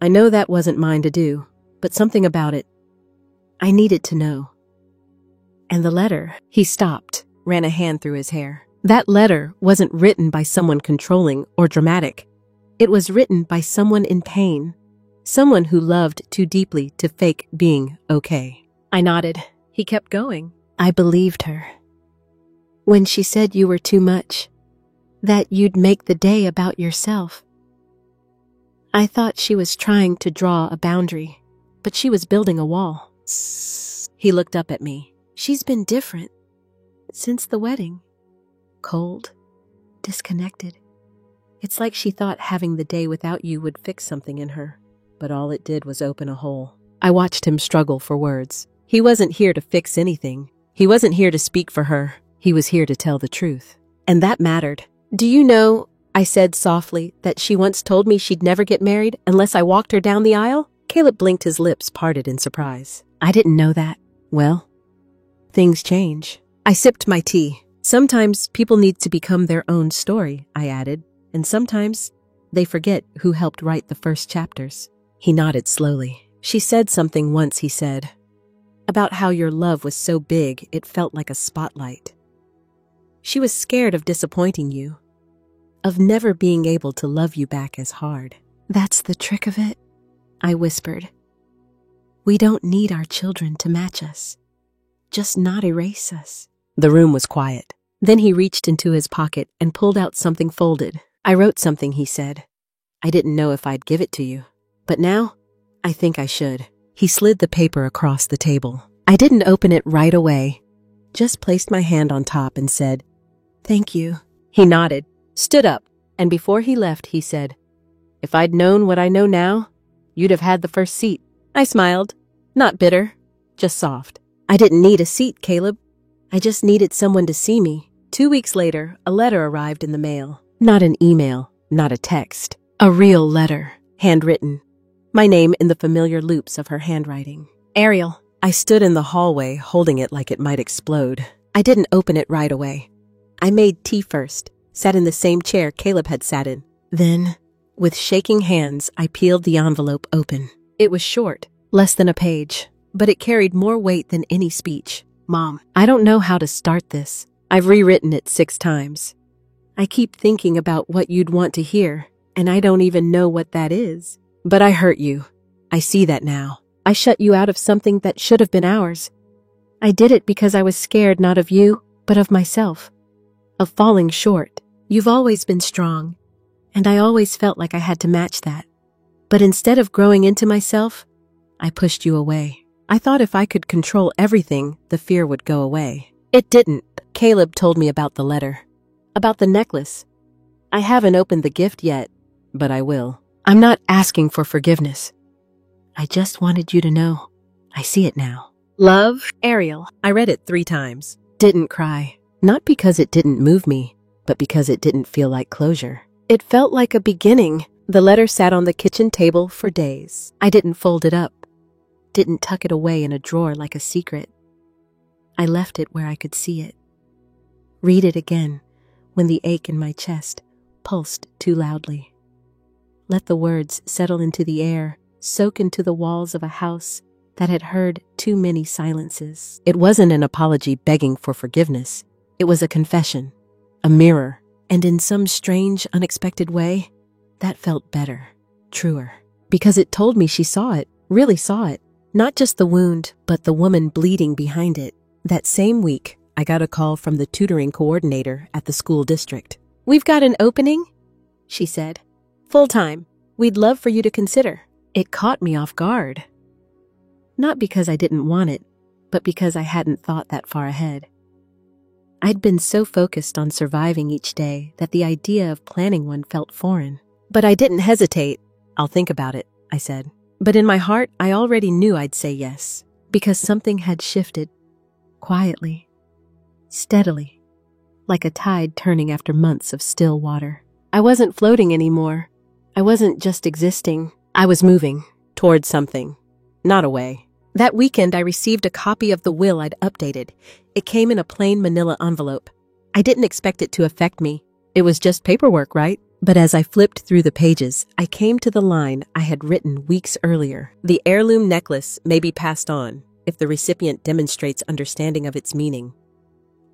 [SPEAKER 1] I know that wasn't mine to do, but something about it. I needed to know. And the letter. He stopped, ran a hand through his hair. That letter wasn't written by someone controlling or dramatic. It was written by someone in pain. Someone who loved too deeply to fake being okay. I nodded. He kept going. I believed her. When she said you were too much, that you'd make the day about yourself. I thought she was trying to draw a boundary, but she was building a wall. He looked up at me. She's been different since the wedding. Cold, disconnected. It's like she thought having the day without you would fix something in her, but all it did was open a hole. I watched him struggle for words. He wasn't here to fix anything. He wasn't here to speak for her. He was here to tell the truth. And that mattered. Do you know, I said softly, that she once told me she'd never get married unless I walked her down the aisle? Caleb blinked, his lips parted in surprise. I didn't know that. Well, things change. I sipped my tea. Sometimes people need to become their own story, I added, and sometimes they forget who helped write the first chapters. He nodded slowly. She said something once, he said, about how your love was so big it felt like a spotlight. She was scared of disappointing you, of never being able to love you back as hard. That's the trick of it, I whispered. We don't need our children to match us, just not erase us. The room was quiet. Then he reached into his pocket and pulled out something folded. I wrote something, he said. I didn't know if I'd give it to you, but now I think I should. He slid the paper across the table. I didn't open it right away, just placed my hand on top and said, Thank you. He nodded, stood up, and before he left, he said, If I'd known what I know now, you'd have had the first seat. I smiled, not bitter, just soft. I didn't need a seat, Caleb. I just needed someone to see me. 2 weeks later, a letter arrived in the mail. Not an email, not a text. A real letter, handwritten. My name in the familiar loops of her handwriting. Ariel. I stood in the hallway, holding it like it might explode. I didn't open it right away. I made tea first, sat in the same chair Caleb had sat in. Then, with shaking hands, I peeled the envelope open. It was short, less than a page, but it carried more weight than any speech. Mom, I don't know how to start this. I've rewritten it 6 times. I keep thinking about what you'd want to hear, and I don't even know what that is. But I hurt you. I see that now. I shut you out of something that should have been ours. I did it because I was scared not of you, but of myself. Of falling short. You've always been strong, and I always felt like I had to match that. But instead of growing into myself, I pushed you away. I thought if I could control everything, the fear would go away. It didn't. Caleb told me about the letter. About the necklace. I haven't opened the gift yet, but I will. I'm not asking for forgiveness. I just wanted you to know. I see it now. Love, Ariel. I read it 3 times. Didn't cry. Not because it didn't move me, but because it didn't feel like closure. It felt like a beginning. The letter sat on the kitchen table for days. I didn't fold it up. Didn't tuck it away in a drawer like a secret. I left it where I could see it. Read it again when the ache in my chest pulsed too loudly. Let the words settle into the air, soak into the walls of a house that had heard too many silences. It wasn't an apology begging for forgiveness. It was a confession, a mirror, and in some strange, unexpected way, that felt better, truer, because it told me she saw it, really saw it, not just the wound, but the woman bleeding behind it. That same week, I got a call from the tutoring coordinator at the school district. We've got an opening, she said. Full-time. We'd love for you to consider. It caught me off guard. Not because I didn't want it, but because I hadn't thought that far ahead. I'd been so focused on surviving each day that the idea of planning one felt foreign. But I didn't hesitate. I'll think about it, I said. But in my heart, I already knew I'd say yes, because something had shifted, quietly, steadily, like a tide turning after months of still water. I wasn't floating anymore. I wasn't just existing. I was moving towards something, not away. That weekend, I received a copy of the will I'd updated. It came in a plain manila envelope. I didn't expect it to affect me. It was just paperwork, right? But as I flipped through the pages, I came to the line I had written weeks earlier. The heirloom necklace may be passed on if the recipient demonstrates understanding of its meaning.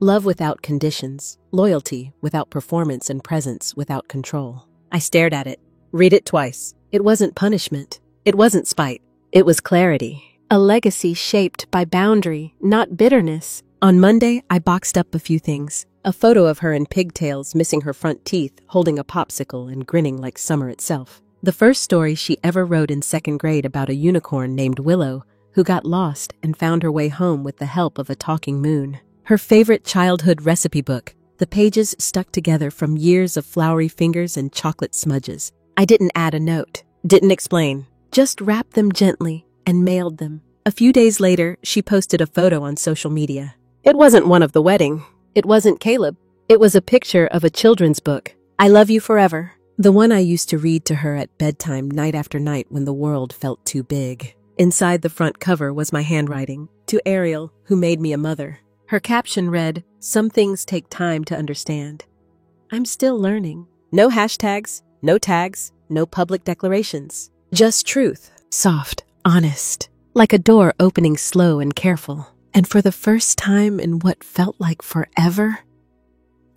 [SPEAKER 1] Love without conditions, loyalty without performance, and presence without control. I stared at it. Read it twice. It wasn't punishment. It wasn't spite. It was clarity. A legacy shaped by boundary, not bitterness. On Monday, I boxed up a few things. A photo of her in pigtails, missing her front teeth, holding a popsicle and grinning like summer itself. The first story she ever wrote in second grade about a unicorn named Willow who got lost and found her way home with the help of a talking moon. Her favorite childhood recipe book, the pages stuck together from years of floury fingers and chocolate smudges. I didn't add a note, didn't explain, just wrapped them gently and mailed them. A few days later, she posted a photo on social media. It wasn't one of the wedding. It wasn't Caleb. It was a picture of a children's book. I Love You Forever. The one I used to read to her at bedtime night after night when the world felt too big. Inside the front cover was my handwriting, to Ariel, who made me a mother. Her caption read, "Some things take time to understand. I'm still learning." No hashtags, no tags, no public declarations. Just truth, soft, honest, like a door opening slow and careful. And for the first time in what felt like forever,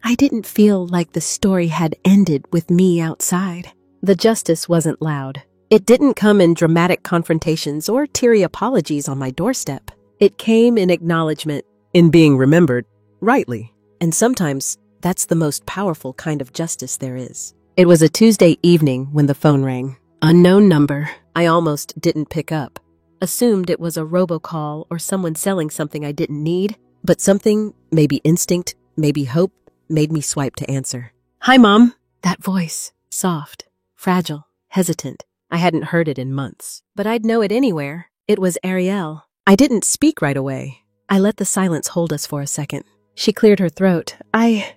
[SPEAKER 1] I didn't feel like the story had ended with me outside. The justice wasn't loud. It didn't come in dramatic confrontations or teary apologies on my doorstep. It came in acknowledgement, in being remembered, rightly. And sometimes that's the most powerful kind of justice there is. It was a Tuesday evening when the phone rang. Unknown number. I almost didn't pick up. Assumed it was a robocall or someone selling something I didn't need, but something, maybe instinct, maybe hope, made me swipe to answer. "Hi, Mom." That voice, soft, fragile, hesitant. I hadn't heard it in months, but I'd know it anywhere. It was Ariel. I didn't speak right away. I let the silence hold us for a second. She cleared her throat. I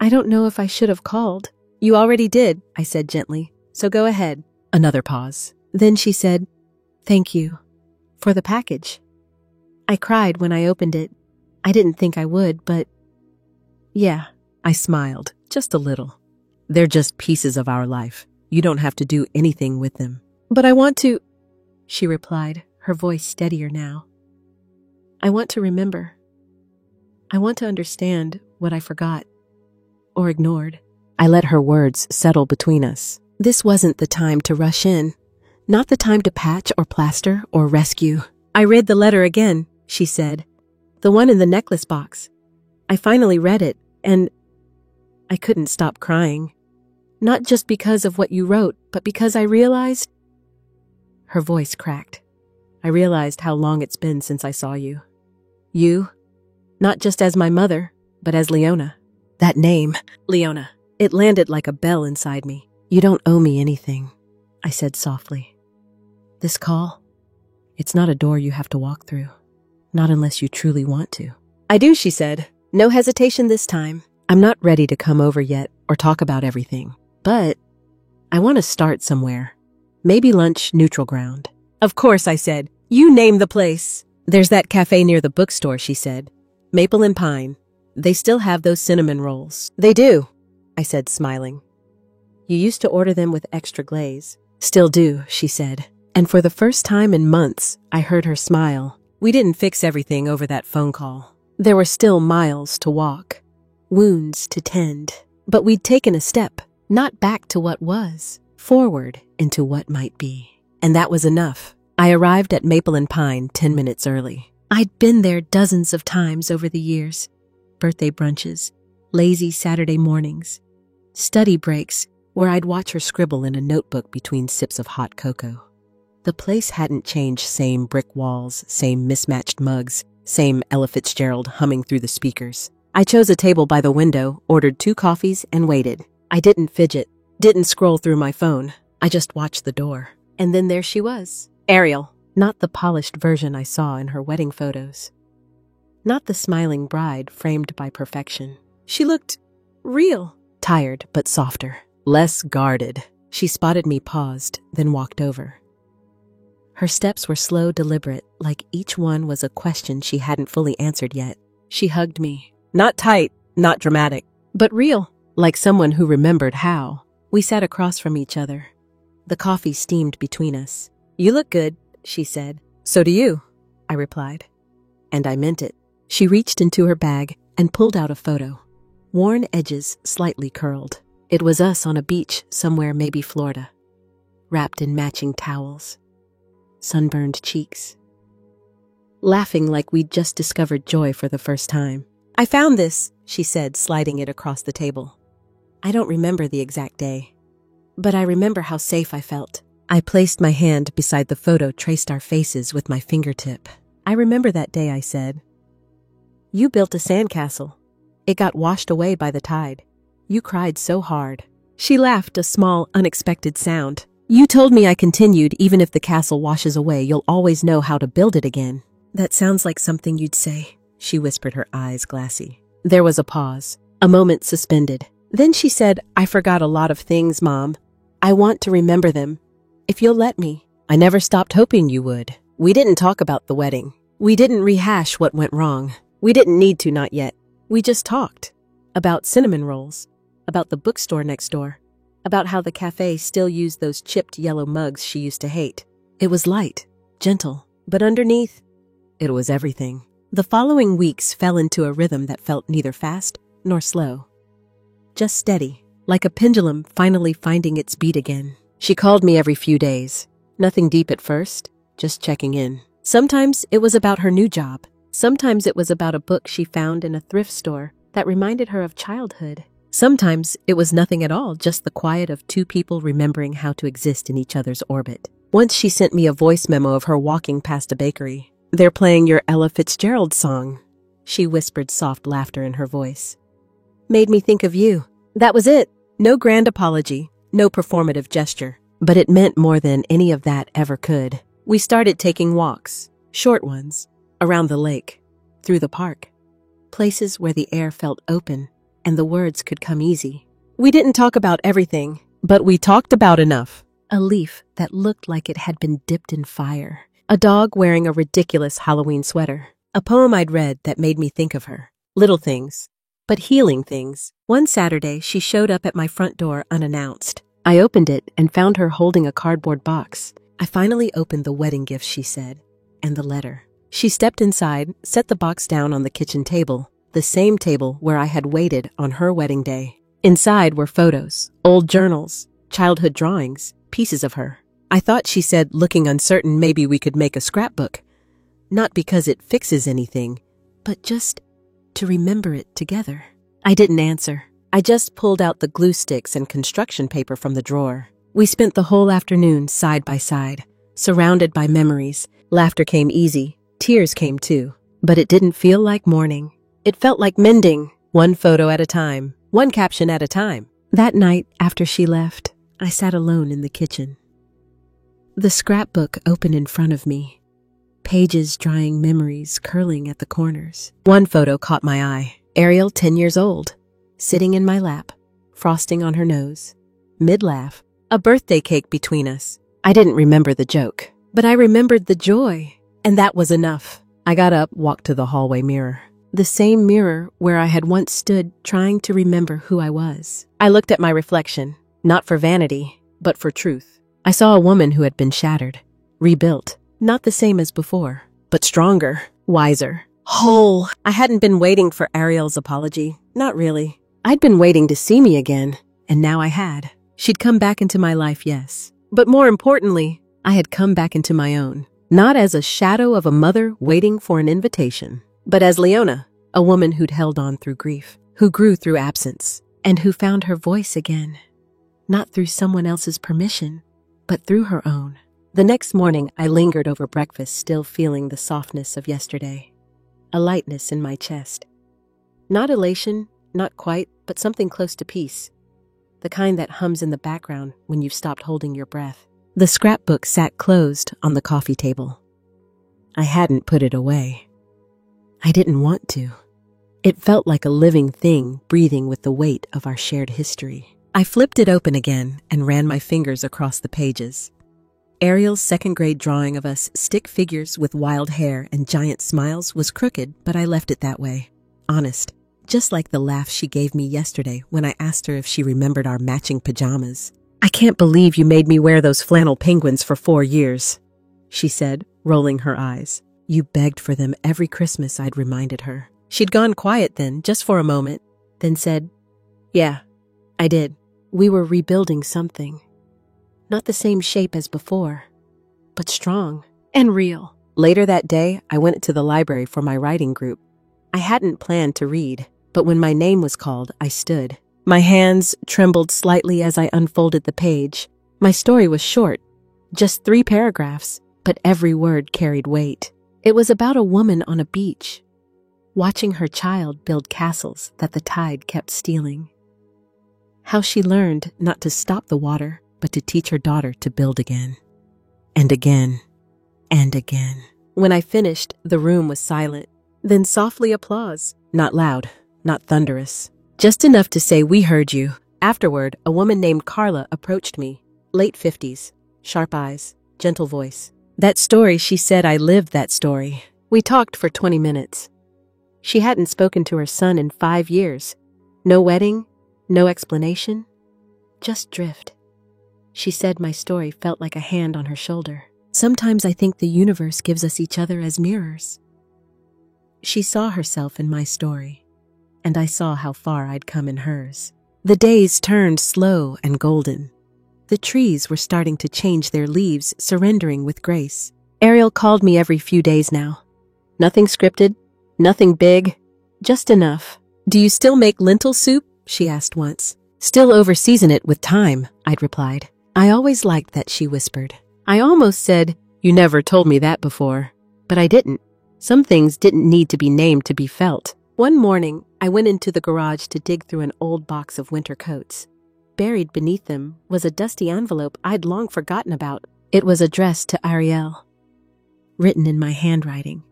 [SPEAKER 1] don't know if I should have called." "You already did," I said gently, "so go ahead." Another pause. Then she said, "Thank you for the package." I cried when I opened it. I didn't think I would, but yeah, I smiled, just a little. They're just pieces of our life. You don't have to do anything with them. "But I want to," she replied, her voice steadier now. "I want to remember. I want to understand what I forgot or ignored." I let her words settle between us. This wasn't the time to rush in. Not the time to patch or plaster or rescue. "I read the letter again," she said. "The one in the necklace box. I finally read it, and I couldn't stop crying. Not just because of what you wrote, but because I realized..." Her voice cracked. "I realized how long it's been since I saw you. You, not just as my mother, but as Leona." That name, Leona, it landed like a bell inside me. "You don't owe me anything," I said softly. "This call, it's not a door you have to walk through. Not unless you truly want to." "I do," she said. No hesitation this time. "I'm not ready to come over yet or talk about everything, but I want to start somewhere. Maybe lunch, neutral ground." "Of course," I said. "You name the place." "There's that cafe near the bookstore," she said. "Maple and Pine. They still have those cinnamon rolls." "They do," I said, smiling. "You used to order them with extra glaze." "Still do," she said. And for the first time in months, I heard her smile. We didn't fix everything over that phone call. There were still miles to walk, wounds to tend. But we'd taken a step, not back to what was, forward into what might be. And that was enough. I arrived at Maple and Pine 10 minutes early. I'd been there dozens of times over the years. Birthday brunches, lazy Saturday mornings, study breaks where I'd watch her scribble in a notebook between sips of hot cocoa. The place hadn't changed. Same brick walls, same mismatched mugs, same Ella Fitzgerald humming through the speakers. I chose a table by the window, ordered 2 coffees, and waited. I didn't fidget, didn't scroll through my phone. I just watched the door. And then there she was. Ariel, not the polished version I saw in her wedding photos. Not the smiling bride framed by perfection. She looked real, tired but softer, less guarded. She spotted me, paused, then walked over. Her steps were slow, deliberate, like each one was a question she hadn't fully answered yet. She hugged me. Not tight, not dramatic, but real, like someone who remembered how. We sat across from each other. The coffee steamed between us. "You look good," she said. "So do you," I replied. And I meant it. She reached into her bag and pulled out a photo. Worn edges slightly curled. It was us on a beach somewhere, maybe Florida, wrapped in matching towels. Sunburned cheeks. Laughing like we'd just discovered joy for the first time. "I found this," she said, sliding it across the table. I don't remember the exact day, but I remember how safe I felt. I placed my hand beside the photo, traced our faces with my fingertip. "I remember that day," I said. "You built a sandcastle. It got washed away by the tide. You cried so hard." She laughed, a small, unexpected sound. "You told me I continued, even if the castle washes away, you'll always know how to build it again." "That sounds like something you'd say," she whispered, her eyes glassy. There was a pause, a moment suspended. Then she said, "I forgot a lot of things, Mom. I want to remember them, if you'll let me." I never stopped hoping you would. We didn't talk about the wedding. We didn't rehash what went wrong. We didn't need to, not yet. We just talked. About cinnamon rolls. About the bookstore next door. About how the cafe still used those chipped yellow mugs she used to hate. It was light, gentle, but underneath, it was everything. The following weeks fell into a rhythm that felt neither fast nor slow. Just steady, like a pendulum finally finding its beat again. She called me every few days. Nothing deep at first, just checking in. Sometimes it was about her new job. Sometimes it was about a book she found in a thrift store that reminded her of childhood. Sometimes it was nothing at all, just the quiet of two people remembering how to exist in each other's orbit. Once she sent me a voice memo of her walking past a bakery. "They're playing your Ella Fitzgerald song," she whispered, soft laughter in her voice. "Made me think of you." That was it. No grand apology, no performative gesture. But it meant more than any of that ever could. We started taking walks, short ones, around the lake, through the park. Places where the air felt open and the words could come easy. We didn't talk about everything, but we talked about enough. A leaf that looked like it had been dipped in fire. A dog wearing a ridiculous Halloween sweater. A poem I'd read that made me think of her. Little things, but healing things. One Saturday, she showed up at my front door unannounced. I opened it and found her holding a cardboard box. "I finally opened the wedding gift," she said, "and the letter." She stepped inside, set the box down on the kitchen table, the same table where I had waited on her wedding day. Inside were photos, old journals, childhood drawings, pieces of her. I thought, she said, looking uncertain, maybe we could make a scrapbook. Not because it fixes anything, but just to remember it together. I didn't answer. I just pulled out the glue sticks and construction paper from the drawer. We spent the whole afternoon side by side, surrounded by memories. Laughter came easy, tears came too. But it didn't feel like mourning. It felt like mending, one photo at a time, one caption at a time. That night, after she left, I sat alone in the kitchen. The scrapbook open in front of me, pages drying, memories curling at the corners. One photo caught my eye. Ariel, 10 years old, sitting in my lap, frosting on her nose, mid-laugh, a birthday cake between us. I didn't remember the joke, but I remembered the joy, and that was enough. I got up, walked to the hallway mirror, the same mirror where I had once stood trying to remember who I was. I looked at my reflection, not for vanity, but for truth. I saw a woman who had been shattered, rebuilt, not the same as before, but stronger, wiser, whole. I hadn't been waiting for Ariel's apology, not really. I'd been waiting to see me again, and now I had. She'd come back into my life, yes. But more importantly, I had come back into my own. Not as a shadow of a mother waiting for an invitation, but as Leona, a woman who'd held on through grief, who grew through absence, and who found her voice again. Not through someone else's permission, but through her own. The next morning, I lingered over breakfast, still feeling the softness of yesterday. A lightness in my chest. Not elation, not quite, but something close to peace. The kind that hums in the background when you've stopped holding your breath. The scrapbook sat closed on the coffee table. I hadn't put it away. I didn't want to. It felt like a living thing, breathing with the weight of our shared history. I flipped it open again and ran my fingers across the pages. Ariel's second-grade drawing of us stick figures with wild hair and giant smiles was crooked, but I left it that way. Honest. Just like the laugh she gave me yesterday when I asked her if she remembered our matching pajamas. "I can't believe you made me wear those flannel penguins for 4 years," she said, rolling her eyes. "You begged for them every Christmas," I'd reminded her. She'd gone quiet then, just for a moment, then said, "Yeah, I did. We were rebuilding something. Not the same shape as before, but strong and real." Later that day, I went to the library for my writing group. I hadn't planned to read, but when my name was called, I stood. My hands trembled slightly as I unfolded the page. My story was short, just 3 paragraphs, but every word carried weight. It was about a woman on a beach, watching her child build castles that the tide kept stealing. How she learned not to stop the water, but to teach her daughter to build again. And again. And again. When I finished, the room was silent. Then softly applause. Not loud, not thunderous. Just enough to say, "We heard you." Afterward, a woman named Carla approached me. Late 50s, sharp eyes, gentle voice. That story, she said, I lived that story. We talked for 20 minutes. She hadn't spoken to her son in 5 years. No wedding, no explanation, just drift. She said my story felt like a hand on her shoulder. Sometimes I think the universe gives us each other as mirrors. She saw herself in my story, and I saw how far I'd come in hers. The days turned slow and golden. The trees were starting to change their leaves, surrendering with grace. Ariel called me every few days now. Nothing scripted, nothing big, just enough. "Do you still make lentil soup?" she asked once. "Still over-season it with thyme," I'd replied. I always liked that she whispered. I almost said, "You never told me that before." But I didn't. Some things didn't need to be named to be felt. One morning, I went into the garage to dig through an old box of winter coats. Buried beneath them was a dusty envelope I'd long forgotten about. It was addressed to Ariel, written in my handwriting,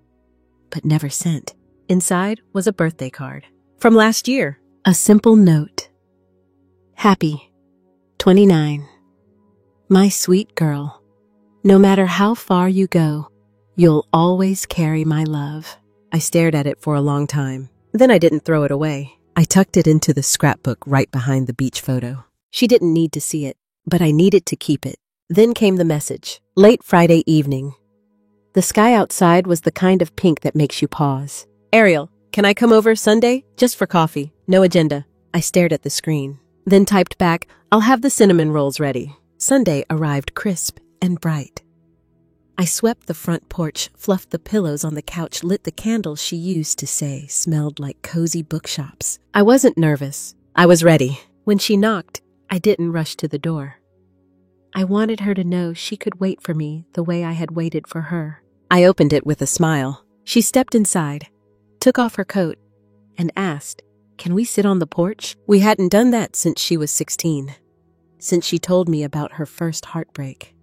[SPEAKER 1] but never sent. Inside was a birthday card. From last year, a simple note. "Happy 29. My sweet girl, no matter how far you go, you'll always carry my love." I stared at it for a long time. Then I didn't throw it away. I tucked it into the scrapbook right behind the beach photo. She didn't need to see it, but I needed to keep it. Then came the message. Late Friday evening. The sky outside was the kind of pink that makes you pause. "Ariel, can I come over Sunday? Just for coffee. No agenda." I stared at the screen. Then typed back, "I'll have the cinnamon rolls ready." Sunday arrived crisp and bright. I swept the front porch, fluffed the pillows on the couch, lit the candles she used to say smelled like cozy bookshops. I wasn't nervous. I was ready. When she knocked, I didn't rush to the door. I wanted her to know she could wait for me the way I had waited for her. I opened it with a smile. She stepped inside, took off her coat, and asked, "Can we sit on the porch?" We hadn't done that since she was 16, since she told me about her first heartbreak.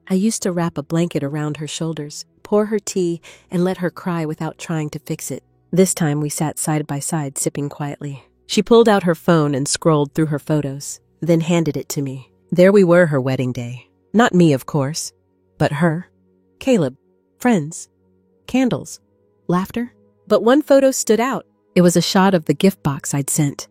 [SPEAKER 1] I used to wrap a blanket around her shoulders, pour her tea, and let her cry without trying to fix it. This time we sat side by side, sipping quietly. She pulled out her phone and scrolled through her photos, then handed it to me. There we were, her wedding day. Not me, of course, but her, Caleb, friends, candles, laughter. But one photo stood out. It was a shot of the gift box I'd sent,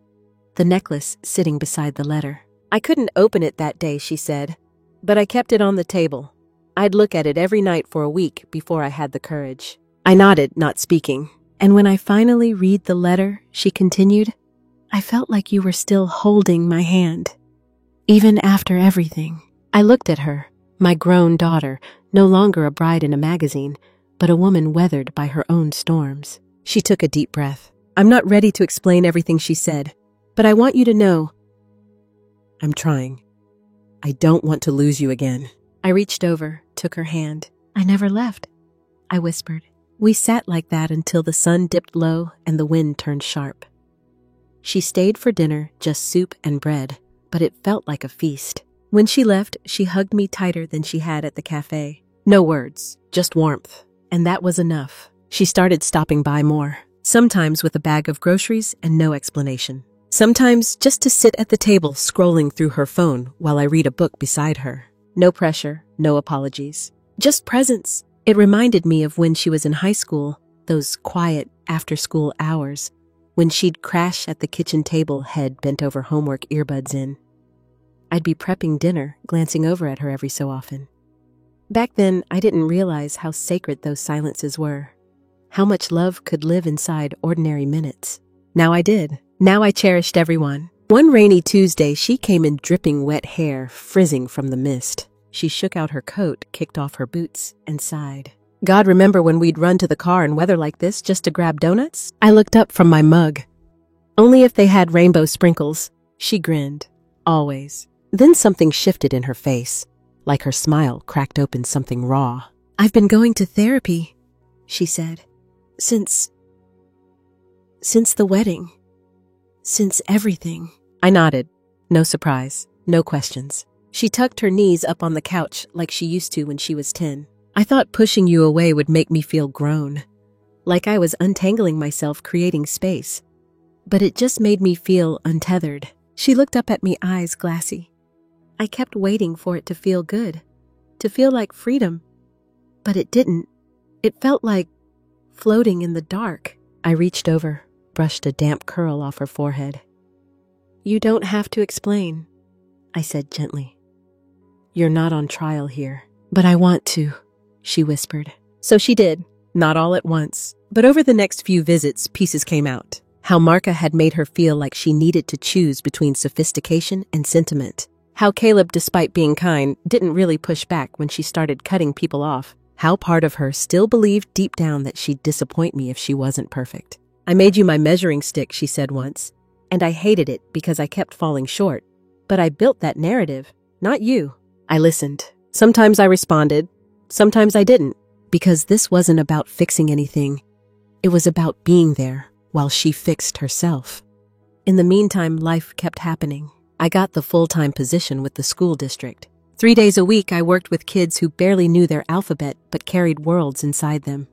[SPEAKER 1] the necklace sitting beside the letter. I couldn't open it that day, she said, but I kept it on the table. I'd look at it every night for a week before I had the courage. I nodded, not speaking. "And when I finally read the letter," she continued, "I felt like you were still holding my hand, even after everything." I looked at her, my grown daughter, no longer a bride in a magazine, but a woman weathered by her own storms. She took a deep breath. "I'm not ready to explain everything," she said, "but I want you to know I'm trying. I don't want to lose you again." I reached over, took her hand. "I never left," I whispered. We sat like that until the sun dipped low and the wind turned sharp. She stayed for dinner, just soup and bread, but it felt like a feast. When she left, she hugged me tighter than she had at the cafe. No words, just warmth. And that was enough. She started stopping by more, sometimes with a bag of groceries and no explanation. Sometimes just to sit at the table scrolling through her phone while I read a book beside her. No pressure, no apologies. Just presence. It reminded me of when she was in high school, those quiet after-school hours, when she'd crash at the kitchen table, head bent over homework, earbuds in. I'd be prepping dinner, glancing over at her every so often. Back then, I didn't realize how sacred those silences were, how much love could live inside ordinary minutes. Now I did. Now I cherished everyone. One rainy Tuesday, she came in dripping wet hair, frizzing from the mist. She shook out her coat, kicked off her boots, and sighed. God, remember when we'd run to the car in weather like this just to grab donuts? I looked up from my mug. Only if they had rainbow sprinkles. She grinned. Always. Then something shifted in her face, like her smile cracked open something raw. I've been going to therapy, she said. Since the wedding. Since everything. I nodded. No surprise. No questions. She tucked her knees up on the couch like she used to when she was 10. I thought pushing you away would make me feel grown, like I was untangling myself, creating space. But it just made me feel untethered. She looked up at me, eyes glassy. I kept waiting for it to feel good, to feel like freedom. But it didn't. It felt like floating in the dark. I reached over, brushed a damp curl off her forehead. You don't have to explain, I said gently. You're not on trial here. But I want to, she whispered. So she did, not all at once. But over the next few visits, pieces came out. How Marka had made her feel like she needed to choose between sophistication and sentiment. How Caleb, despite being kind, didn't really push back when she started cutting people off. How part of her still believed deep down that she'd disappoint me if she wasn't perfect. I made you my measuring stick, she said once, and I hated it because I kept falling short. But I built that narrative, not you. I listened. Sometimes I responded, sometimes I didn't, because this wasn't about fixing anything. It was about being there while she fixed herself. In the meantime, life kept happening. I got the full-time position with the school district. 3 days a week, I worked with kids who barely knew their alphabet but carried worlds inside them.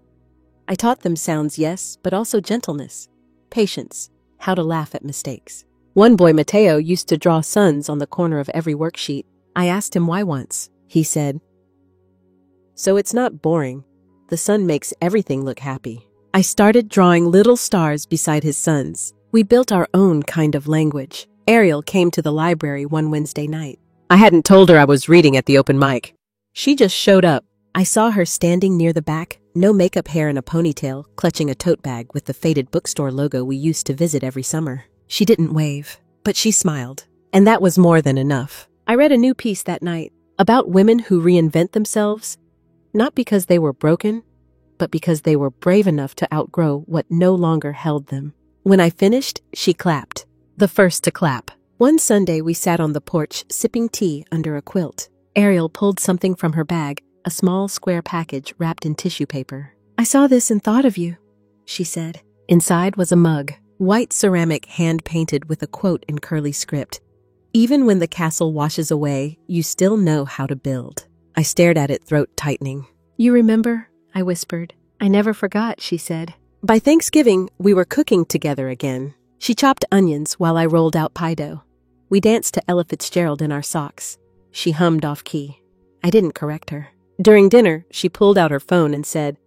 [SPEAKER 1] I taught them sounds, yes, but also gentleness, patience, how to laugh at mistakes. One boy, Mateo, used to draw suns on the corner of every worksheet. I asked him why once. He said, "So it's not boring. The sun makes everything look happy." I started drawing little stars beside his suns. We built our own kind of language. Ariel came to the library one Wednesday night. I hadn't told her I was reading at the open mic. She just showed up. I saw her standing near the back, no makeup, hair in a ponytail, clutching a tote bag with the faded bookstore logo we used to visit every summer. She didn't wave, but she smiled, and that was more than enough. I read a new piece that night about women who reinvent themselves, not because they were broken, but because they were brave enough to outgrow what no longer held them. When I finished, she clapped. The first to clap. One Sunday, we sat on the porch, sipping tea under a quilt. Ariel pulled something from her bag, a small square package wrapped in tissue paper. "I saw this and thought of you," she said. Inside was a mug, white ceramic, hand-painted with a quote in curly script. "Even when the castle washes away, you still know how to build." I stared at it, throat tightening. "You remember?" I whispered. "I never forgot," she said. By Thanksgiving, we were cooking together again. She chopped onions while I rolled out pie dough. We danced to Ella Fitzgerald in our socks. She hummed off-key. I didn't correct her. During dinner, she pulled out her phone and said,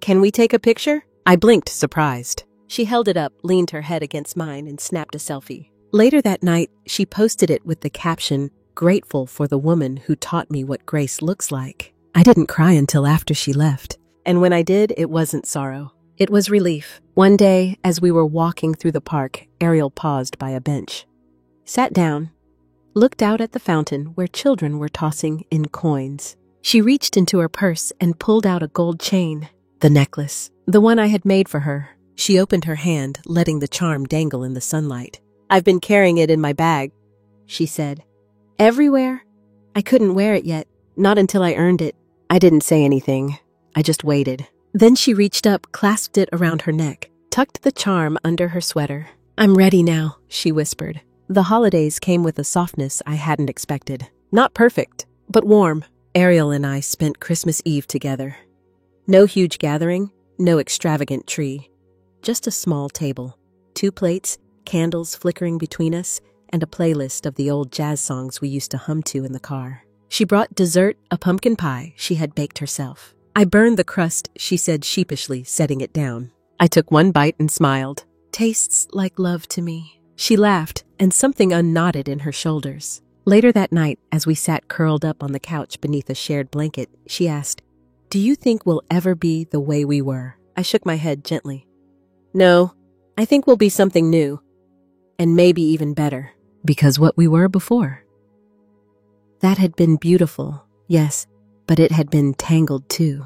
[SPEAKER 1] "Can we take a picture?" I blinked, surprised. She held it up, leaned her head against mine, and snapped a selfie. Later that night, she posted it with the caption, "Grateful for the woman who taught me what grace looks like." I didn't cry until after she left. And when I did, it wasn't sorrow. It was relief. One day, as we were walking through the park, Ariel paused by a bench, sat down, looked out at the fountain where children were tossing in coins. She reached into her purse and pulled out a gold chain, the necklace, the one I had made for her. She opened her hand, letting the charm dangle in the sunlight. "I've been carrying it in my bag," she said. "Everywhere? I couldn't wear it yet, not until I earned it." I didn't say anything. I just waited. Then she reached up, clasped it around her neck, tucked the charm under her sweater. "I'm ready now," she whispered. The holidays came with a softness I hadn't expected. Not perfect, but warm. Ariel and I spent Christmas Eve together. No huge gathering, no extravagant tree. Just a small table, 2 plates, candles flickering between us, and a playlist of the old jazz songs we used to hum to in the car. She brought dessert, a pumpkin pie she had baked herself. I burned the crust, she said sheepishly, setting it down. I took one bite and smiled. Tastes like love to me. She laughed, and something unknotted in her shoulders. Later that night, as we sat curled up on the couch beneath a shared blanket, she asked, "Do you think we'll ever be the way we were?" I shook my head gently. "No, I think we'll be something new, and maybe even better, because what we were before." That had been beautiful, yes, but it had been tangled too.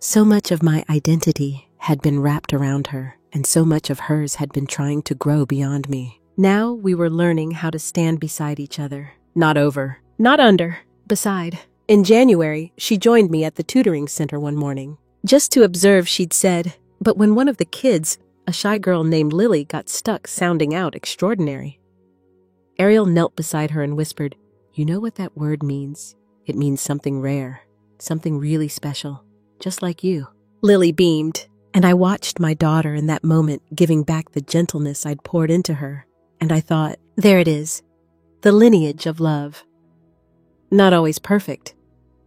[SPEAKER 1] So much of my identity had been wrapped around her, and so much of hers had been trying to grow beyond me. Now we were learning how to stand beside each other. Not over, not under, beside. In January, she joined me at the tutoring center one morning. Just to observe, she'd said, but when one of the kids, a shy girl named Lily, got stuck sounding out extraordinary. Ariel knelt beside her and whispered, "You know what that word means? It means something rare, something really special, just like you." Lily beamed, and I watched my daughter in that moment giving back the gentleness I'd poured into her. And I thought, there it is, the lineage of love. Not always perfect,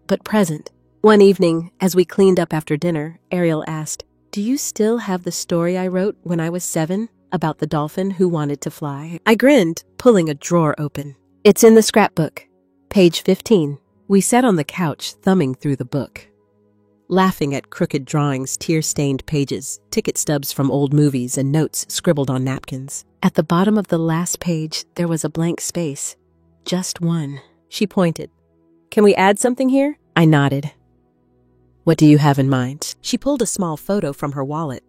[SPEAKER 1] but present. One evening, as we cleaned up after dinner, Ariel asked, "Do you still have the story I wrote when I was 7 about the dolphin who wanted to fly?" I grinned, pulling a drawer open. "It's in the scrapbook, page 15. We sat on the couch, thumbing through the book, laughing at crooked drawings, tear-stained pages, ticket stubs from old movies, and notes scribbled on napkins. At the bottom of the last page, there was a blank space. Just one. She pointed. "Can we add something here?" I nodded. "What do you have in mind?" She pulled a small photo from her wallet,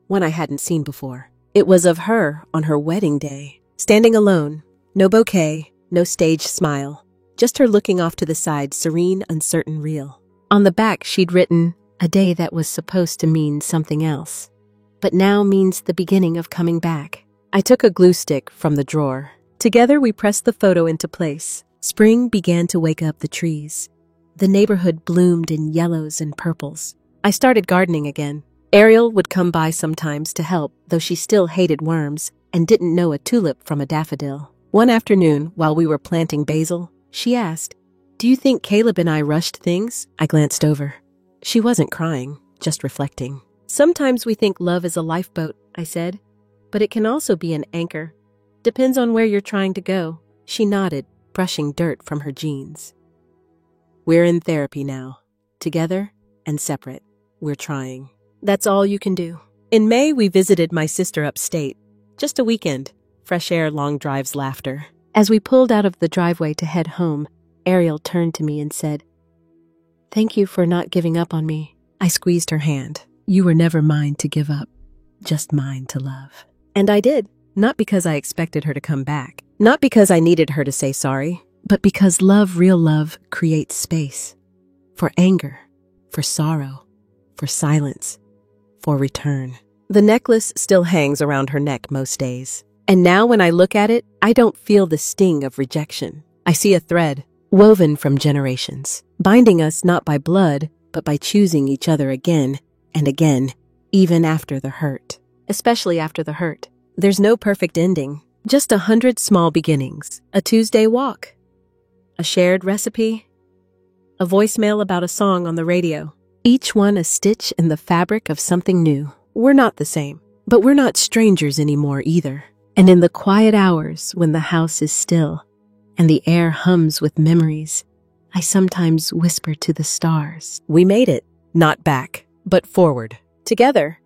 [SPEAKER 1] one I hadn't seen before. It was of her on her wedding day, standing alone, no bouquet, no staged smile, just her looking off to the side, serene, uncertain, real. On the back, she'd written, "A day that was supposed to mean something else, but now means the beginning of coming back." I took a glue stick from the drawer. Together, we pressed the photo into place. Spring began to wake up the trees. The neighborhood bloomed in yellows and purples. I started gardening again. Ariel would come by sometimes to help, though she still hated worms and didn't know a tulip from a daffodil. One afternoon, while we were planting basil, she asked, "Do you think Caleb and I rushed things?" I glanced over. She wasn't crying, just reflecting. "Sometimes we think love is a lifeboat," I said, "but it can also be an anchor. Depends on where you're trying to go." She nodded, brushing dirt from her jeans. "We're in therapy now, together and separate. We're trying. That's all you can do." In May, we visited my sister upstate. Just a weekend. Fresh air, long drives, laughter. As we pulled out of the driveway to head home, Ariel turned to me and said, "Thank you for not giving up on me." I squeezed her hand. "You were never mine to give up, just mine to love." And I did. Not because I expected her to come back. Not because I needed her to say sorry. But because love, real love, creates space. For anger, for sorrow, for silence, for return. The necklace still hangs around her neck most days. And now when I look at it, I don't feel the sting of rejection. I see a thread, woven from generations, binding us not by blood, but by choosing each other again and again, even after the hurt. Especially after the hurt. There's no perfect ending, just 100 small beginnings. A Tuesday walk, a shared recipe, a voicemail about a song on the radio. Each one a stitch in the fabric of something new. We're not the same, but we're not strangers anymore either. And in the quiet hours when the house is still and the air hums with memories, I sometimes whisper to the stars, "We made it, not back, but forward, together."